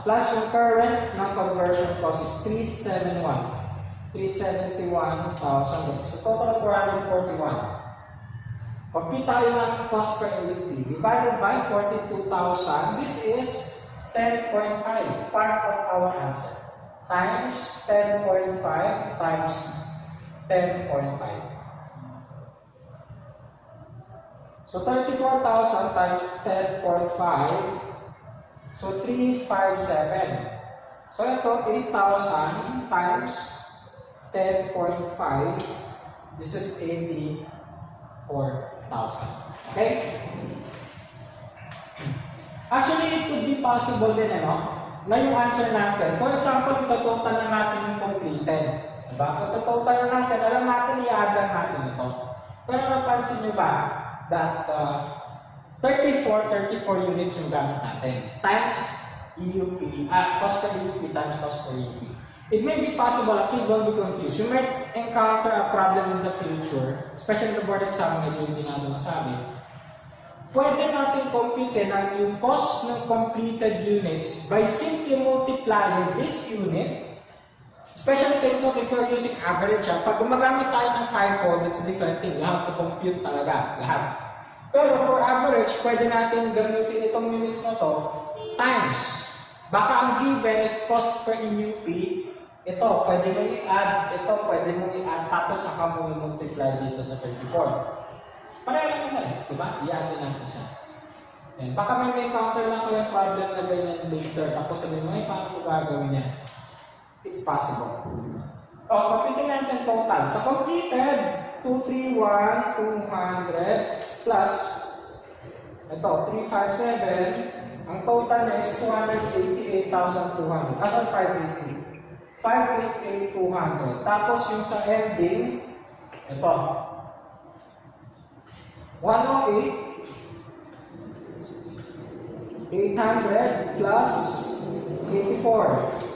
plus yung current ng conversion cost is 371,000. That's a total of 441. Complete tayo ng cost per AUP divided by 42,000. This is 10.5, part of our answer. Times 10.5 times 10.5. So 34,000 times 10.5. So 357. So ito 8,000 times 10.5. This is 84,000. Okay? Actually, it could be possible din, na yung answer natin. For example, ito-total na natin yung completed. Diba? Ito-total na natin, alam natin, i-add lang natin ito. Pero napansin nyo ba that 34 units yung gamit natin times EUP, cost per EUP times cost per EUP. It may be possible, please don't be confused. You might encounter a problem in the future, especially in the board exam, medyo hindi natin masabi. Pwede natin computein ang yung cost ng completed units by simply multiplying this unit. Especially take note if you're using average. Pag gumagamit tayo ng FIFO, that's a different thing. You have to compute talaga, lahat. Pero for average, pwede natin gamitin itong units na to times. Baka ang given is cost per EUP. Ito, pwede mo i-add. Ito, pwede mo i-add. Tapos saka mo i-multiply dito sa 34. Pareho lang naman, diba? I-add din natin siya. Yan. Baka may counter lang kayo problem na ganyan later. Tapos sabihin mo, paano ko gagawin yan? It's possible. Computing natin total. Sa completed, 231,200 plus ito, 357. Ang total na is 288,200. Asan 580? 588,200. Tapos yung sa ending, ito, 108,800 plus 84.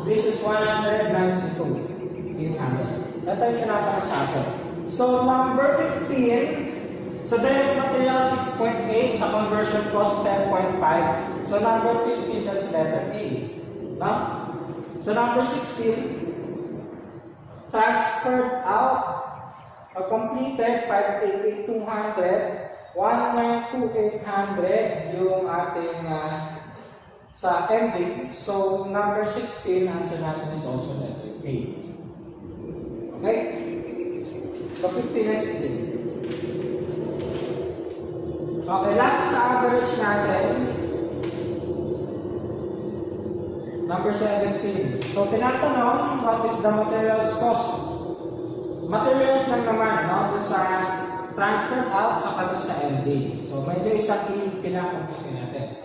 This is 192,800. Ito yung tinatanong sa atin. So, number 15, so direct material 6.8, sa conversion cost 10.5. So, number 15, that's letter A. No? So, number 16, transferred out, completed 588,200, 192,800 yung ating sa ending. So, number 16, answer natin is also letter A. Okay? So, 15 and 16. Okay, last sa average natin, number 17. So, tinatanong, what is the materials cost? Materials lang naman, no? Doon sa transfer out, saka doon sa ending. So, medyo isang pinakomplete natin.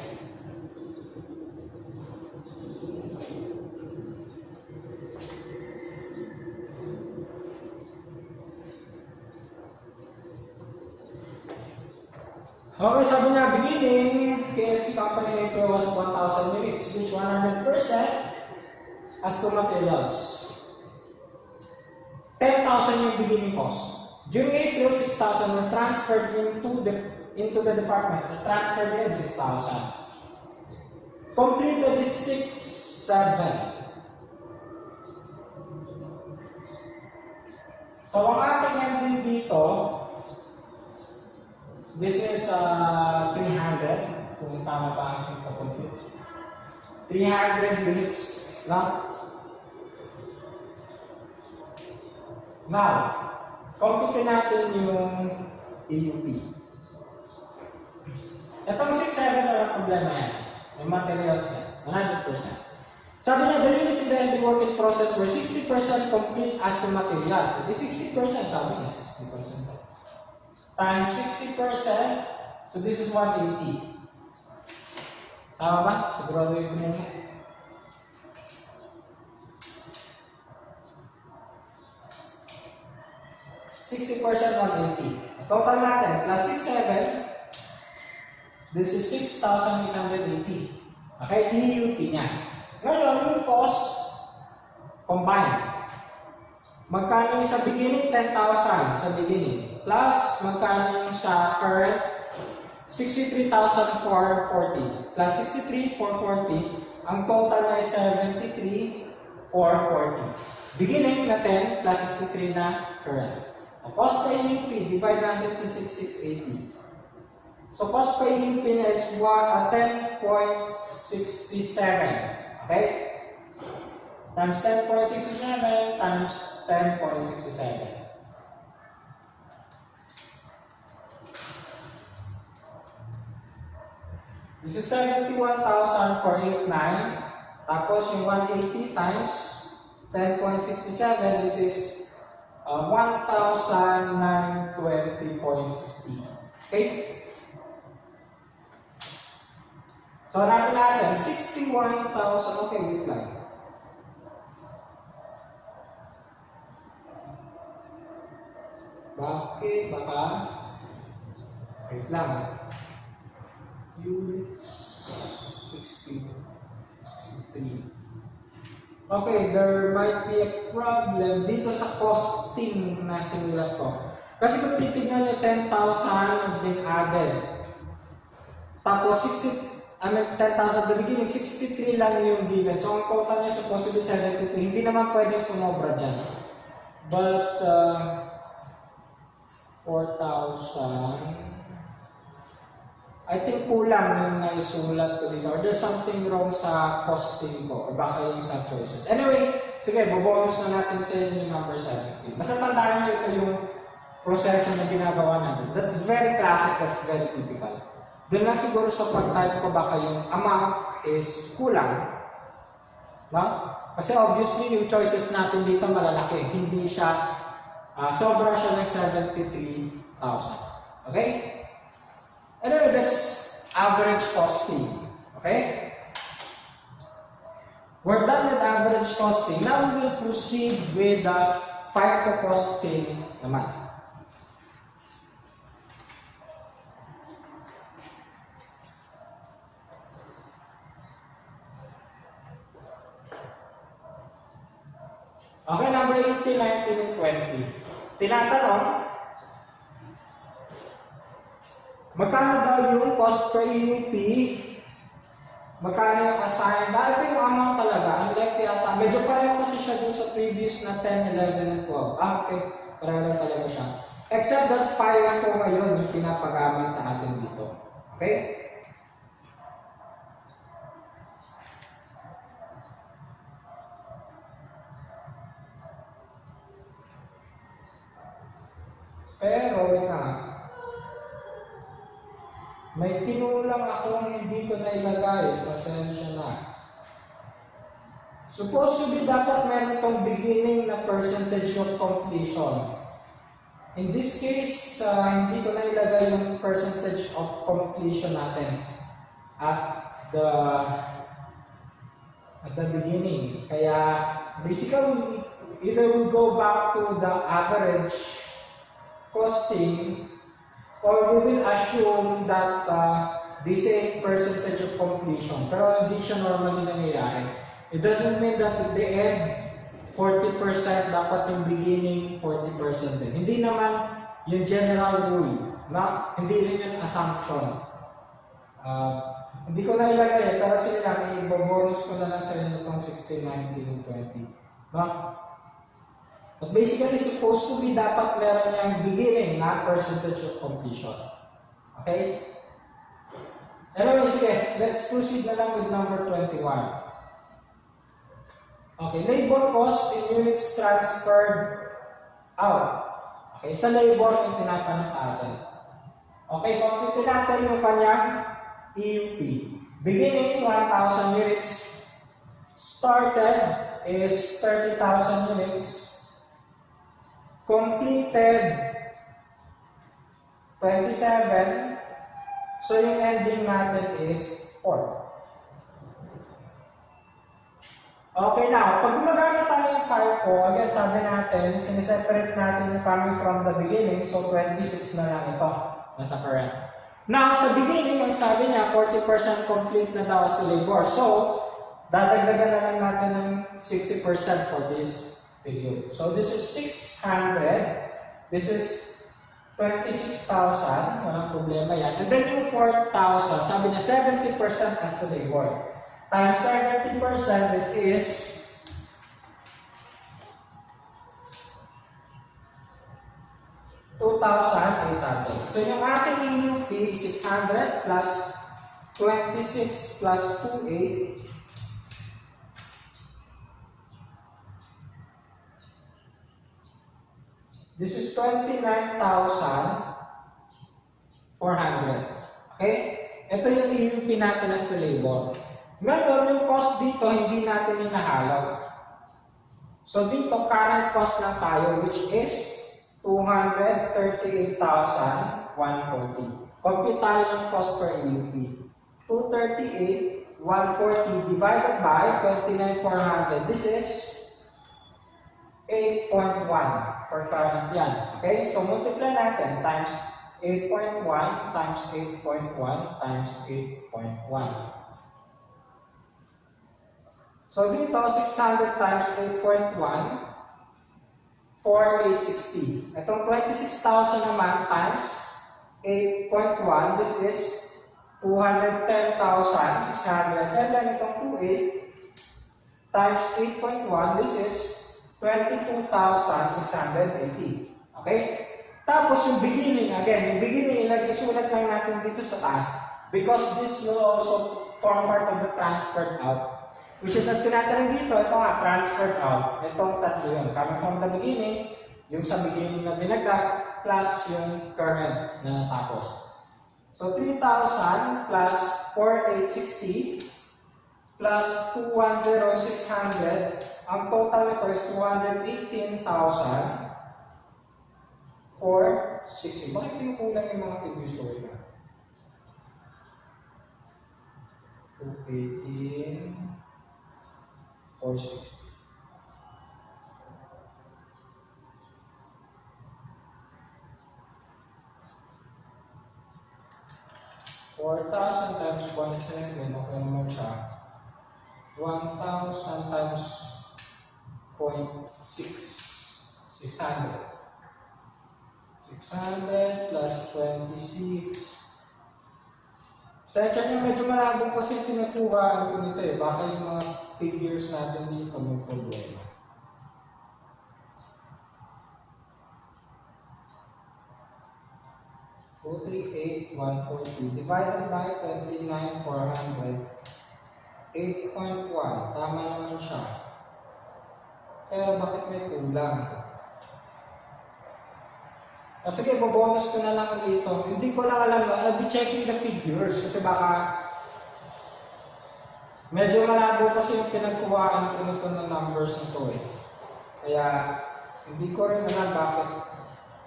Okay, sabi niya, beginning, KFC company was 1,000 units, which 100% as to materials. 10,000 yung beginning cost. During April, 6,000 were transferred into the department. Transferred in 6,000. Completed is 6,700. So, ang ating ending dito, this is 300, kung tama pa ang compute. 300 units lang. Now, compute natin yung AUP. Itong 6,700 na lang problema yan. Yung materials yan, 100%. Sabi niya, the units in the ending working process were 60% complete as to materials. So, this 60%, sabi niya, 60%. Times 60%, so this is 180. Tama ba? Sigurado yun mo. $60, 180. Total natin, plus 67, this is 6,880. Okay, EUP niya. Ngayon, yung cost, combined. Magkano yung sa beginning? 10,000 sa beginning. Plus, magkano yung sa current? 63,440 plus 63,440, ang total na is 73,440. Beginning na 10 plus 63 na current. O cost per unit P, divide natin sa 6680. So cost per unit P na is 10.67. Okay? Times 10.67 times 10.67. This is 71,489. Tapos yung 180 times 10.67, this is 1,920.60. Okay? So hanapin natin, 61,000. Okay, wait lang. Bakit? Baka? Wait lang. Units 60, 63. Okay, there might be a problem dito sa costing na sinulat ko. Kasi kung titignan nyo, 10,000 have been added. Tapos 10,000 the beginning, 63 lang yung given. So ang total niya supposed to be 73. Hindi naman pwedeng sumobra dyan. But 4,000, I think kulang yung naisulat ko dito. Or there's something wrong sa costing ko. Or baka yung sa choices. Anyway, sige, bobonus na natin sa yung number 70. Basta tandaan nyo ito yung proseso na ginagawa natin. That's very classic, that's very typical. Doon lang siguro sa pag-type ko baka yung amount is kulang. No? Kasi obviously yung choices natin dito malalaki. Hindi siya, sobra siya ng 73,000. Okay? Anyway, that's average costing. Okay? We're done with average costing. Now we will proceed with the FIFO costing naman. Okay, number 18, 19, and 20. Tinatanong, magkano daw yung cost per unit P? Magkano yung assigned? Ito yung amount talaga. Unlike yata. Medyo pareho kasi siya dun sa previous na 10, 11, and 12. Okay. Pareho lang talaga siya. Except that FIFO ngayon yung pinapagamit sa atin dito. Okay? Pero, wait na. May kinulang akong hindi ko na ilagay. Pasensya na. Supposed to be dapat meron itong beginning na percentage of completion. In this case, hindi ko na ilagay yung percentage of completion natin at the beginning. Kaya, basically, either we go back to the average costing, or we will assume that this is percentage of completion. Pero hindi siya normally nangyayari. It doesn't mean that at the end, 40% dapat yung beginning, 40% din. Hindi naman yung general rule. Hindi rin yung assumption. Hindi ko na ilagay, pero sige lang, i-bonus ko na lang sa inyo itong 16, 19, 20. But basically, supposed to be dapat meron yung beginning na percentage of completion. Okay? Anyway, sige, let's proceed na lang with number 21. Okay, labor cost in units transferred out. Okay, sa labor yung tinatanong sa atin. Okay, compute natin yung kanyang EUP. Beginning, 1,000 units. Started is 30,000 units. Completed 27. So yung ending natin is 4. Okay, now, pag gumagamit tayo ng FIFO, again, sabi natin, siniseparate natin yung coming from the beginning, so 26 na lang ito, nasa current. Now, sa beginning, ang sabi niya, 40% complete na daw sa labor. So, dadagdagan na lang natin ng 60% for this period. So, this is 600. This is 26,000, walang problema yan. And then yung 4,000, sabi niya 70% as to labor. Times 70%, this is 2,800. So yung ating EUP, 600 plus 26 plus 28. This is 29,400. Okay? Ito yung EUP natin as to labor. Ngayon, yung cost dito, hindi natin hinahalaw. So dito, current cost lang tayo, which is 238,140. Compute tayo ng cost per EUP. 238,140 divided by 29,400. This is 8.1 for current yan. Okay? So multiply natin times 8.1 times 8.1 times 8.1. So dito, 600 times 8.1, 4,860. Itong 26,000 naman times 8.1, this is 210,600. And then itong 28 times 8.1, this is 22,680. Okay? Tapos yung beginning, again, yung beginning, isulat lang natin dito sa taas because this will also form part of the transferred out. Which is ang tinatanong dito, ito nga, transferred out. Itong tatlo yun. Coming from the beginning, yung sa beginning na dinagdag, plus yung current na natapos. So, 3,000 plus 4,860 plus 210,600. Ang total nito is 218,460. Bakit pinukulang yung mga figures ko rin? 218,460. 4,000 times 0.7, okay naman siya. 1,000 times 0.6, 600. 600 plus 26. Section niya medyo malabo kasi pinakuhaan ko nito eh. Baka yung mga figures natin dito may problema. So, 238,140 divided by 29,400. 8.1. Tama naman siya. Pero bakit may kulang? Sige, bonus ko na lang dito. Hindi ko lang alam. I'll be checking the figures kasi baka medyo malabo kasi yung pinagkuhaan ko nito ng numbers nito eh. Kaya hindi ko rin alam bakit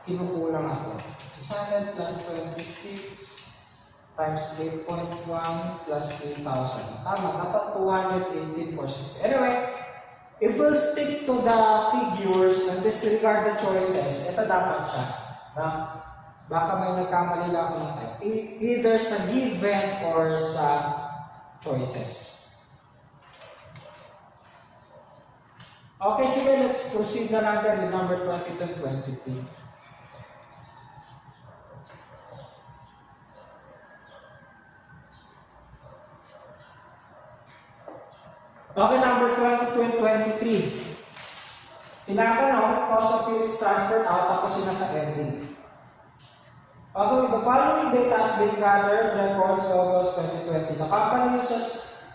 kinukulang ako. 600 plus 26 times 8.1 plus 8,000. Tama, dapat 218,460. Anyway, if we'll stick to the figures and disregard the choices, ito dapat siya. Baka may nagkamali lang ako ng type. Either sa given or sa choices. Okay, sige, let's proceed na natin with number 22 and 23. Okay, number 22 and 23. Tinatanong, cost of units transferred out, tapos yun nasa ending. Okay, the following data has been gathered, records, August 2020. The company uses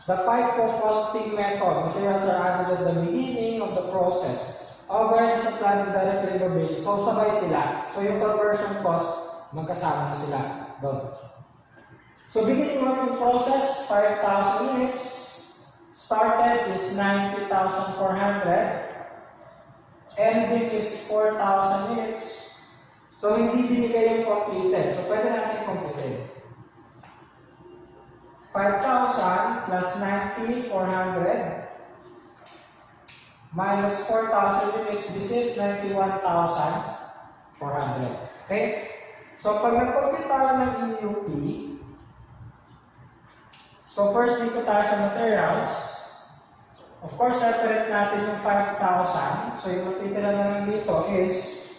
the FIFO costing method. Materials are added at the beginning of the process. Overhead is applied on direct labor basis. So, sabay sila. So, yung conversion cost, magkasama na sila doon. So, beginning working process, 5,000 units. Started is 90,400. Ending is 4,000 units. So, hindi binigay yung completed. So, pwede natin completed. 5,000 plus 90,400 minus 4,000 units. This is 91,400. Okay? So, pag nag-compute tayo ng EUP, so first dito tayo sa materials. Of course, separate natin yung 5,000. So, yung matitira na lang dito is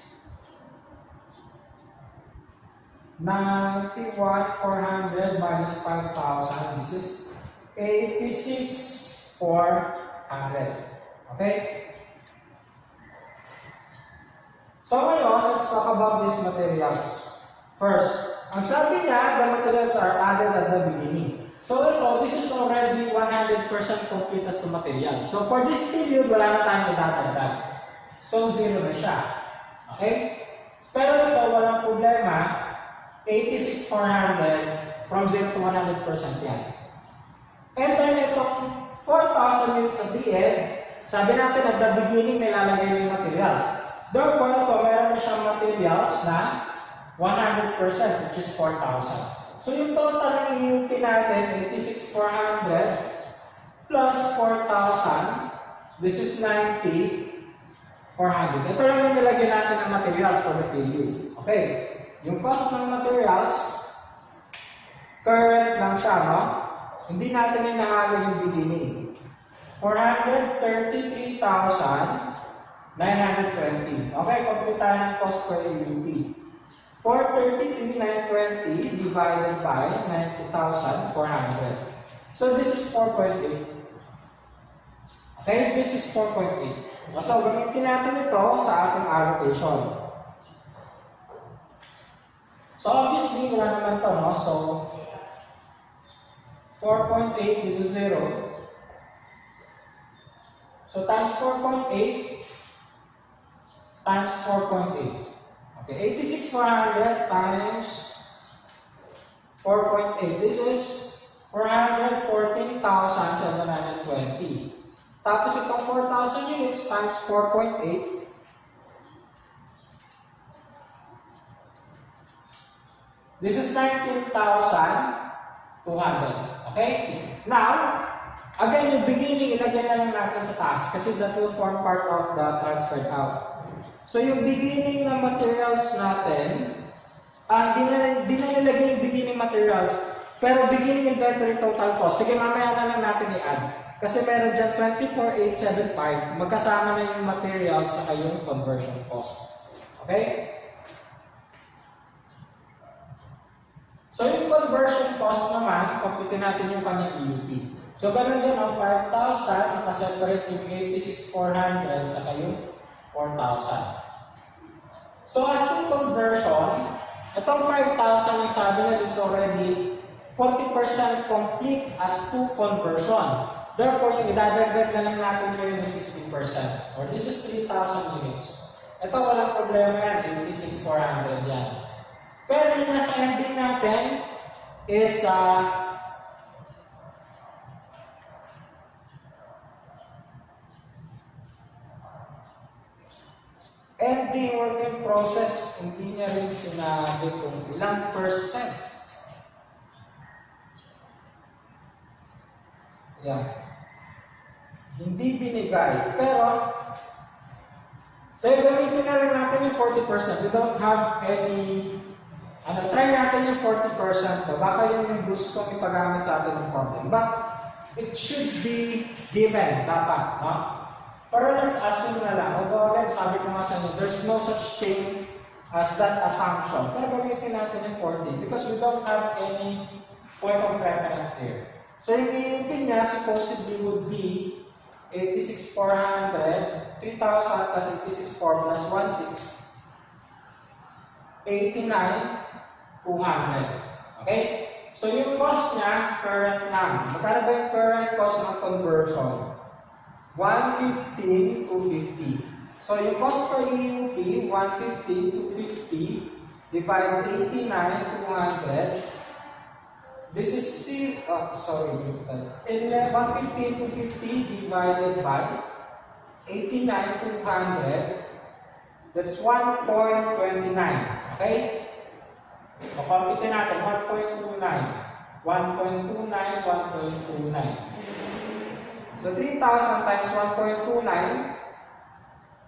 91,400 minus 5,000. This is 86,400. Okay? So ngayon, let's talk about these materials. First, ang sabi niya, the materials are added at the beginning. So ito, this is already 100% complete as to material. So for this period, wala na tayong idadagdag. So 0 na siya. Okay? Pero ito, walang problema. 86,400 from 0 to 100% yan. And then itong 4,000 units at the end, sabi natin at the beginning nilalagay yung materials. Therefore, ito, meron na siyang materials na 100%, which is 4,000. So yung total ng UP natin, 86,400 plus 4,000, this is 90,400. Ito lang yung nilagyan natin ng materials for the period. Okay, yung cost ng materials, current lang siya, no? Hindi natin yung nahalo yung beginning. 433,920. Okay, complete tayo ng cost per UP. 433,920 divided by 90,400. So this is 4.8. Okay, this is 4.8. So gamitin natin ito sa ating allocation. So obviously, wala naman ito, no? So 4.8 is 0. So times 4.8 times 4.8. Okay, 86,400 times 4.8. This is 414,720. Tapos itong 4,000 units times 4.8. This is 19,200. Okay? Now, again, yung beginning, ilagyan na lang natin sa taas kasi that will form part of the transferred out. So yung beginning ng materials natin, di na nilagay yung beginning materials, pero beginning inventory total cost. Sige, mamaya na lang natin i-add. Kasi meron dyan 24,875, magkasama na yung materials sa yung conversion cost. Okay? So yung conversion cost naman, computin natin yung kanyang EUP. So ganun din ang 5,000, nakaseparate yung 86,400 sa yung 4,000. So as to conversion, itong 5,000 yung sabi na is already 40% complete as to conversion. Therefore, yung idadagdag na lang natin ngayon is 60%. Or this is 3,000 units. Ito walang problema yan, 86,400 yan. Pero yung nasa ending natin is ending work in process, hindi niya rin sinabi kung ilang percent. Yan. Hindi binigay. Pero, so gamitin na lang natin yung 40%. We don't have any, try natin yung 40%. Baka yun yung gusto kong ipagamit sa atin ng content. But, it should be given, dapat, no? Pero let's assume na lang. Although again, sabi ko nga sa inyo, there's no such thing as that assumption. Pero gamitin natin yung 40 because we don't have any point of reference here. So yung EUP niya supposedly would be 86,400, 3,000 plus 86,400 plus 16, 89,200. Okay? So yung cost niya, current lang. Magkano ba yung current cost ng conversion? 115 to 50. So yung cost per EUP, 115 to 50 divide 89,200. This is 115 to 50 divided by 89,200. That's 1.29. Okay? So computin natin 1.29. 1.29, 1.29. So 3,000 times 1.29,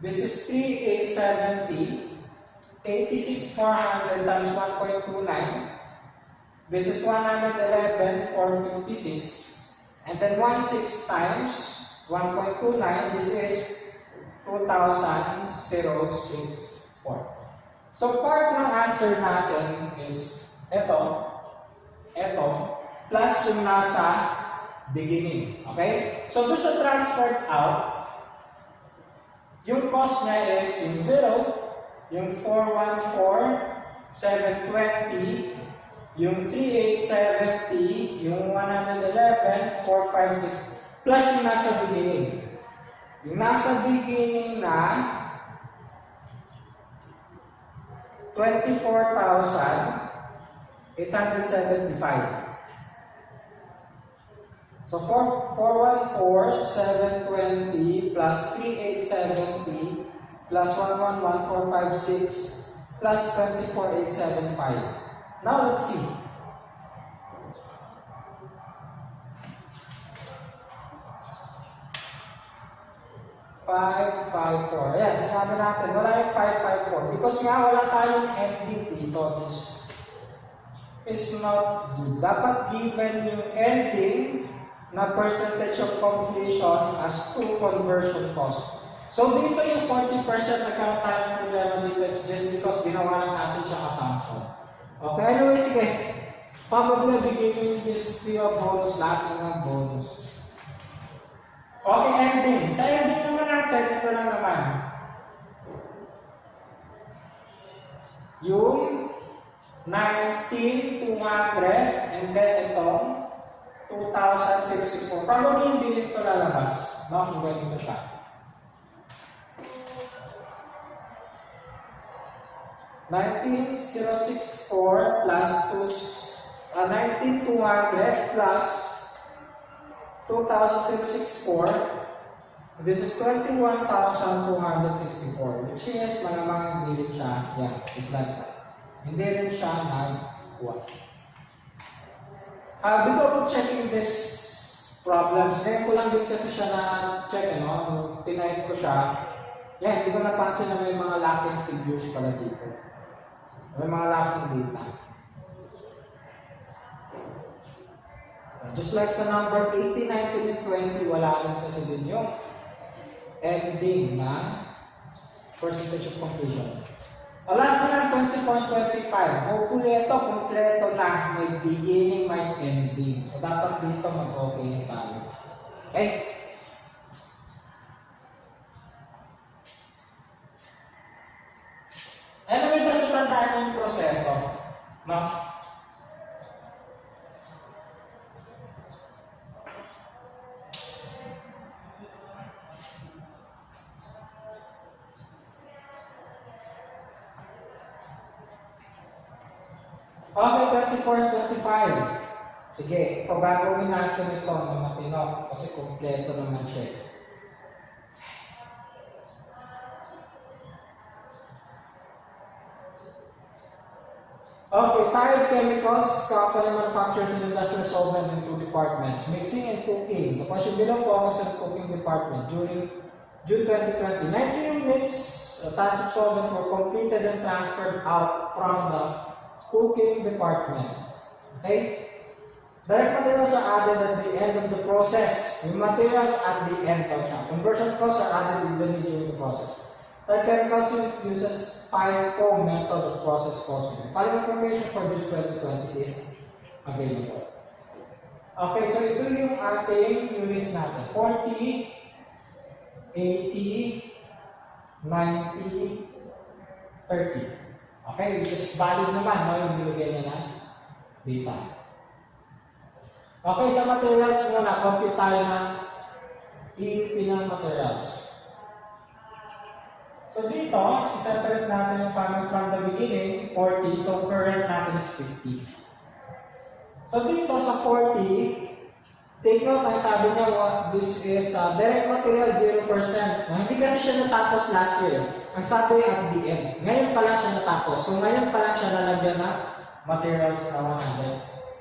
this is 3,870. 86,400 times 1.29, this is 111,456. And then 16 times 1.29, this is 2,064. So part ng answer natin is ito, plus yung nasa beginning. Okay? So, doon sa transferred out, yung cost niya is yung 0, yung 414, 720, yung 3870, yung 111, 456, plus yung nasa beginning. Yung nasa beginning na 24,875. So 414, 720 plus 3870 plus 111, 456 plus 24,875. Now let's see. $554. Ayan, sinabi natin, wala yung 554. Because nga wala tayong ending dito. This is not good. Dapat given yung ending na percentage of completion as to conversion cost. So dito yung 40% nagkaroon tayo ng problema dito. It's just because ginawa lang natin siya assumption. Okay, anyway, sige. Probably beginning this field bonus, lahat ng bonus. Okay, ending. Sa ending naman natin, ito lang naman. Yung 19,200 and then itong 2,064. Probably hindi nito lalabas. No? Kung ganito siya. $19,064 plus 19,200 plus 2,064. This is 21,264, which is malamang hindi rin siya. Yeah, it's like that. Hindi rin siya nagkuha. Before checking this problems, ngayon ko lang din kasi siya na-check, no? Tinipe ko siya. Yan, hindi ko napansin na may mga lacking figures pala dito. May mga lacking data. Just like sa number 18, 19, and 20, wala lang kasi din yung ending na percentage of completion. Last na 20.25. Hopefully ito, kompleto na. May beginning, may ending. So, dapat dito mag-okay na tayo. Okay? Anyway, basta tandaan yung proseso. No? Okay, 24 and 25. Sige, ito gagawin natin ito ng matino kasi kompleto naman siya. Okay, tired chemicals, company manufacturers and industrial solvent in 2 departments, mixing and cooking. The question below focus on the cooking department during June 2020. 90 units tons of solvent were completed and transferred out from the cooking department. Okay? Direct materials are added at the end of the process. Yung materials at the end of siya. Conversion costs are added evenly during the process. Direct chemicals uses FIFO method of process costing. Following information for June 2020 is available. Okay, so ito yung ating units natin. 40, 80, 90, 30. Okay, which is valid naman, no? Yung binigay niya na data. Okay, sa materials muna, compute tayo ng EUP ng materials. So dito, separate natin yung coming from the beginning, 40, so current natin is 50. So dito sa 40, take note, ang sabi niya, this is direct material 0%. Hindi kasi siya natapos last year. Ang sabi at the end. Ngayon pa lang siya natapos. So ngayon pa lang siya nalagyan na materials na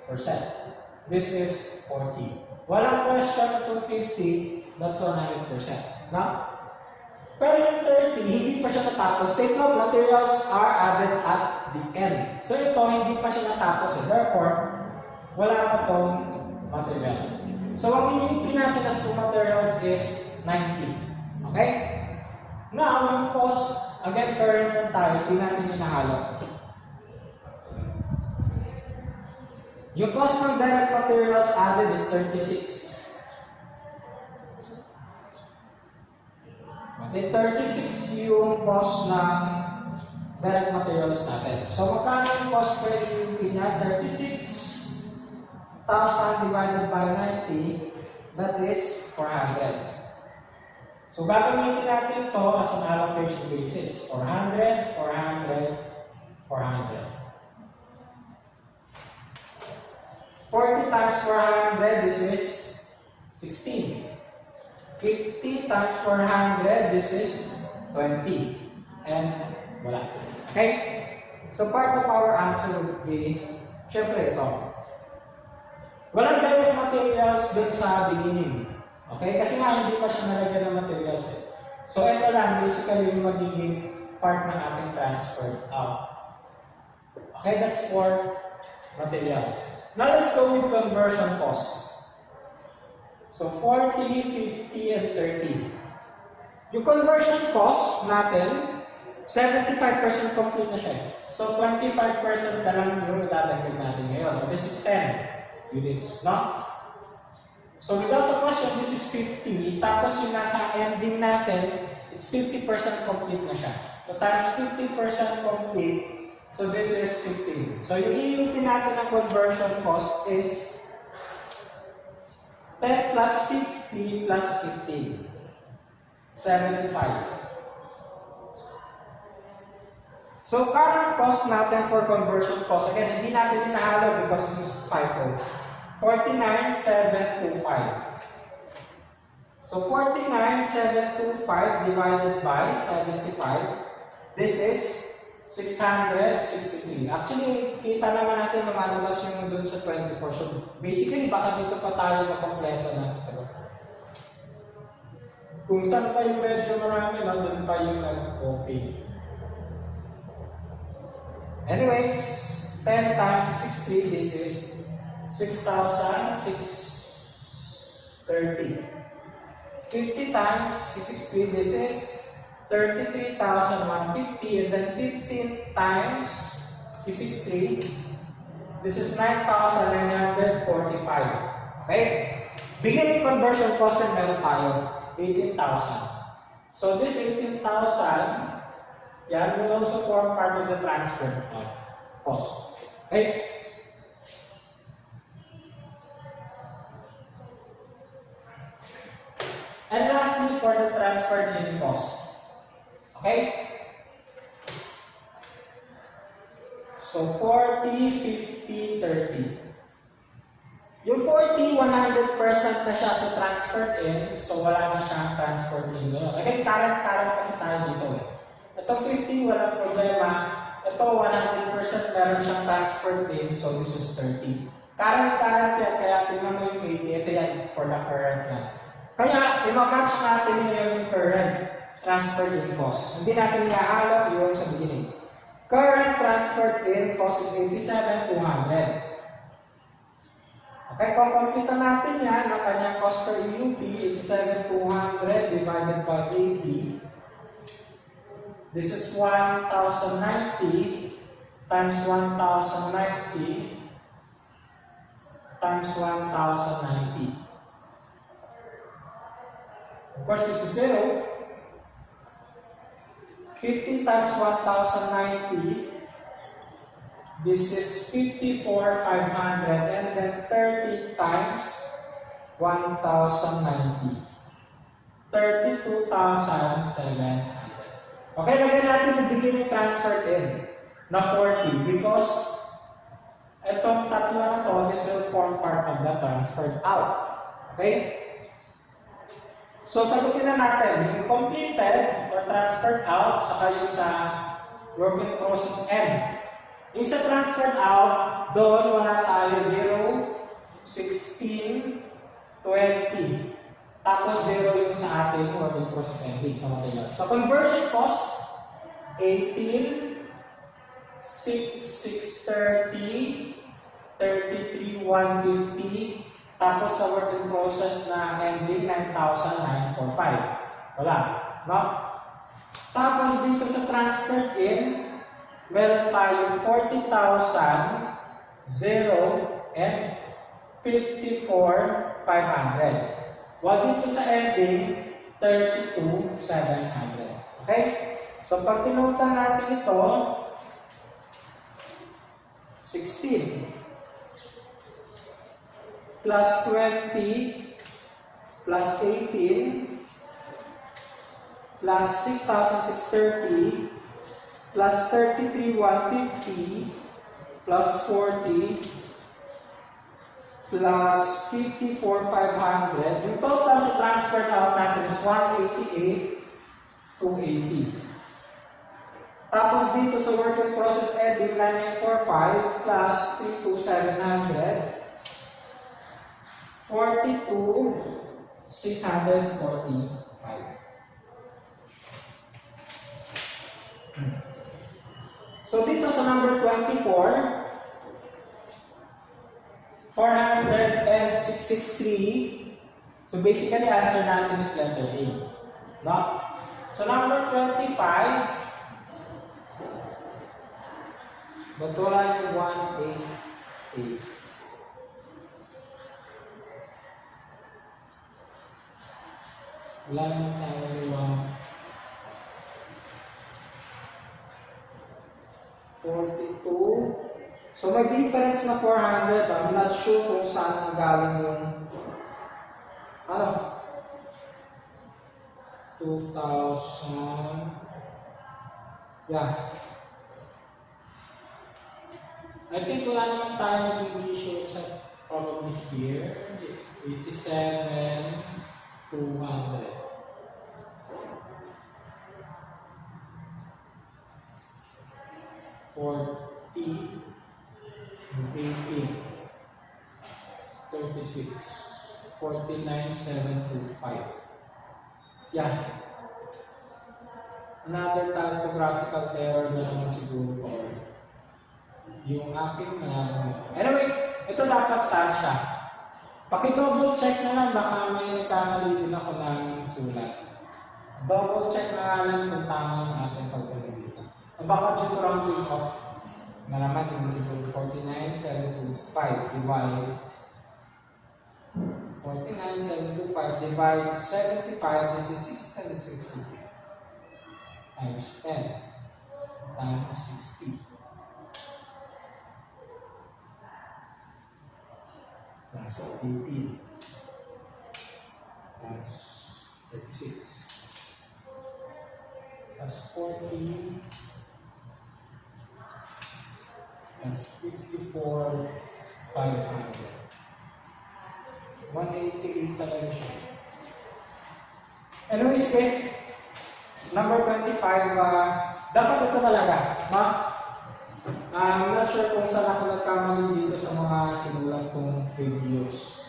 100%. This is 40. Walang question to 50, that's 100%. No? Pero yung 30, hindi pa siya natapos. Take note, materials are added at the end. So ito, hindi pa siya natapos. Therefore, wala pa itong materials. So ang unit natin as to materials is 90. Okay? Now, yung cost, again, current lang tayo, hindi natin inahalo. Yung cost ng direct materials added is 36. Okay, 36 yung cost ng direct materials natin. So, magkano yung cost per UP niya? 36,000 divided by 90, that is 400. So, gagamitin natin ito as an allocation basis. 400, 400, 400. 40 times 400, this is 16. 50 times 400, this is 20. And wala. Okay? So, part of our answer would be, syempre ito. Walang direct materials dun sa beginning. Okay? Kasi nga, hindi pa siya nalagyan ng materials. So, ito lang, basically, yung magiging part ng ating transfer out. Okay? That's for materials. Now, let's go with conversion cost. So, 40, 50, and 30. Yung conversion cost natin, 75% complete na siya. So, 25% na lang yung itatagdag natin ngayon. This is 10 units, no? So, without the question, this is 50. Tapos yung nasa ending natin, it's 50% complete na siya. So, times 50% complete, so this is 15. So, yung iutin natin ng conversion cost is 10 plus 50 plus 15. 75. So, current cost natin for conversion cost, again, hindi natin inahalo because this is FIFO. 49,725. So, 49,725 divided by 75, this is 663. Actually, kita naman natin lumalabas yung doon sa 24. So, basically, baka dito pa tayo makompleto na. Kung saan pa yung medyo marami, no, doon pa yung okay. Anyways, 10 times 63, this is 6,630. 50 times 663, this is 33,150, and then 15 times 663, this is 9,945. Okay? Beginning conversion cost and meron tayo, 18,000. So this 18,000, yan will also form part of the transfer cost. Okay? And lastly, for the transferred unit cost. Okay? So, 40, 50, 30. Yung 40, 100% na siya sa transferred in, so wala na siyang transferred in ngayon. Again, current kasi tayo dito. Ito 50, walang problema. Ito 100% meron siyang transferred in, so this is 30. Current yan, kaya tingnan mo yung 80, ito yan for the current na. Kaya, i-match natin ngayon yung current transferred in cost. Hindi natin ihahalo yun sa beginning. Current transferred in cost is 87,200. Okay, kung kompita natin yan, ang kanyang cost per UP, 87,200 divided by 80. This is 1,090 times 1,090 times 1,090. Of course, this is 0. 15 times 1,090. This is 54,500. And then 30 times 1,090. 32,700. Okay, lagyan natin yung beginning transfer in na 40 because itong tatlo na to, this will form part of the transferred out. Okay? So, sagutin na natin yung completed or transferred out saka yung sa work in process end. Yung sa transferred out, doon wala tayo 0, 16, 20. Tapos 0 yung sa ating work in process ending sa materials. So, conversion cost, 18, 630, 33, 150. Tapos sa work in process na ending, 9,945. Wala. No? Tapos dito sa transferred in, meron tayong 40,000, 0, and 54,500. While dito sa ending, 32,700. Okay? So pag tinutan natin ito, 16 plus 20 plus 18 plus 6,630 plus 33,150 plus 40 plus 54,500. Yung total sa transfer out natin is 188,280. Tapos dito sa work in process edit, 9945 plus 32,700, 42,645. So dito sa number 24, 406,663. So basically, answer natin is letter A. No? So number 25, but wala yung 188. Wala naman tayo yung 42. So may difference na 400. I'm not sure kung saan nagaling yung 2,000. Yeah. I think wala naman tayo naging issue except probably here. 87,200. 40, 18, 36, 49,725. Yeah. Another typographical error na naman siguro or yung aking malaman. Anyway, ito dapat saan siya. Paki-double check na lang, baka may nagkamali din ako ng sulat. Double check na lang kung tama yung ating pagdating dito. Baka due to rounding off na naman yung siguro 49,725 divide 49,725 divide 75, this is 660 times 10 times 60. That's 18. That's 36. That's 40. That's 54,500. 188 talaga siya. Anyways, okay. Number 25, dapat ito talaga. I'm not sure kung saan ako nagkamali dito sa mga sinulat kong videos.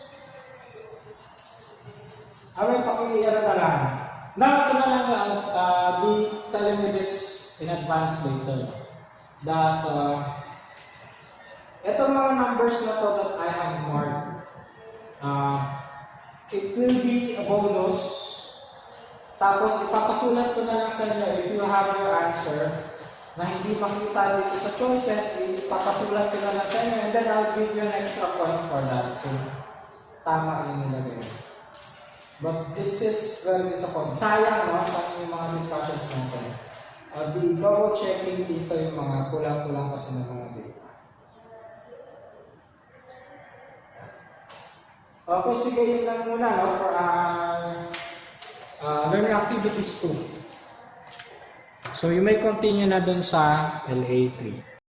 May paki-ano na lang. Ito na lang, be telling me this in advance later. That, itong mga numbers na to that I have marked, it will be a bonus. Tapos ipapasulat ko na lang sa inyo if you have your answer na hindi makita dito sa choices, ipapasulat ko na lang sa inyo and then I'll give you an extra point for that kung tama yung nilagay. But this is very disappointing. Sayang, no? Sayang yung mga discussions natin. I'll be double checking dito yung mga kulang-kulang kasi ng mga data. Okay, sige, yun lang muna, no, for our learning activities 2. So, you may continue na dun sa LA3.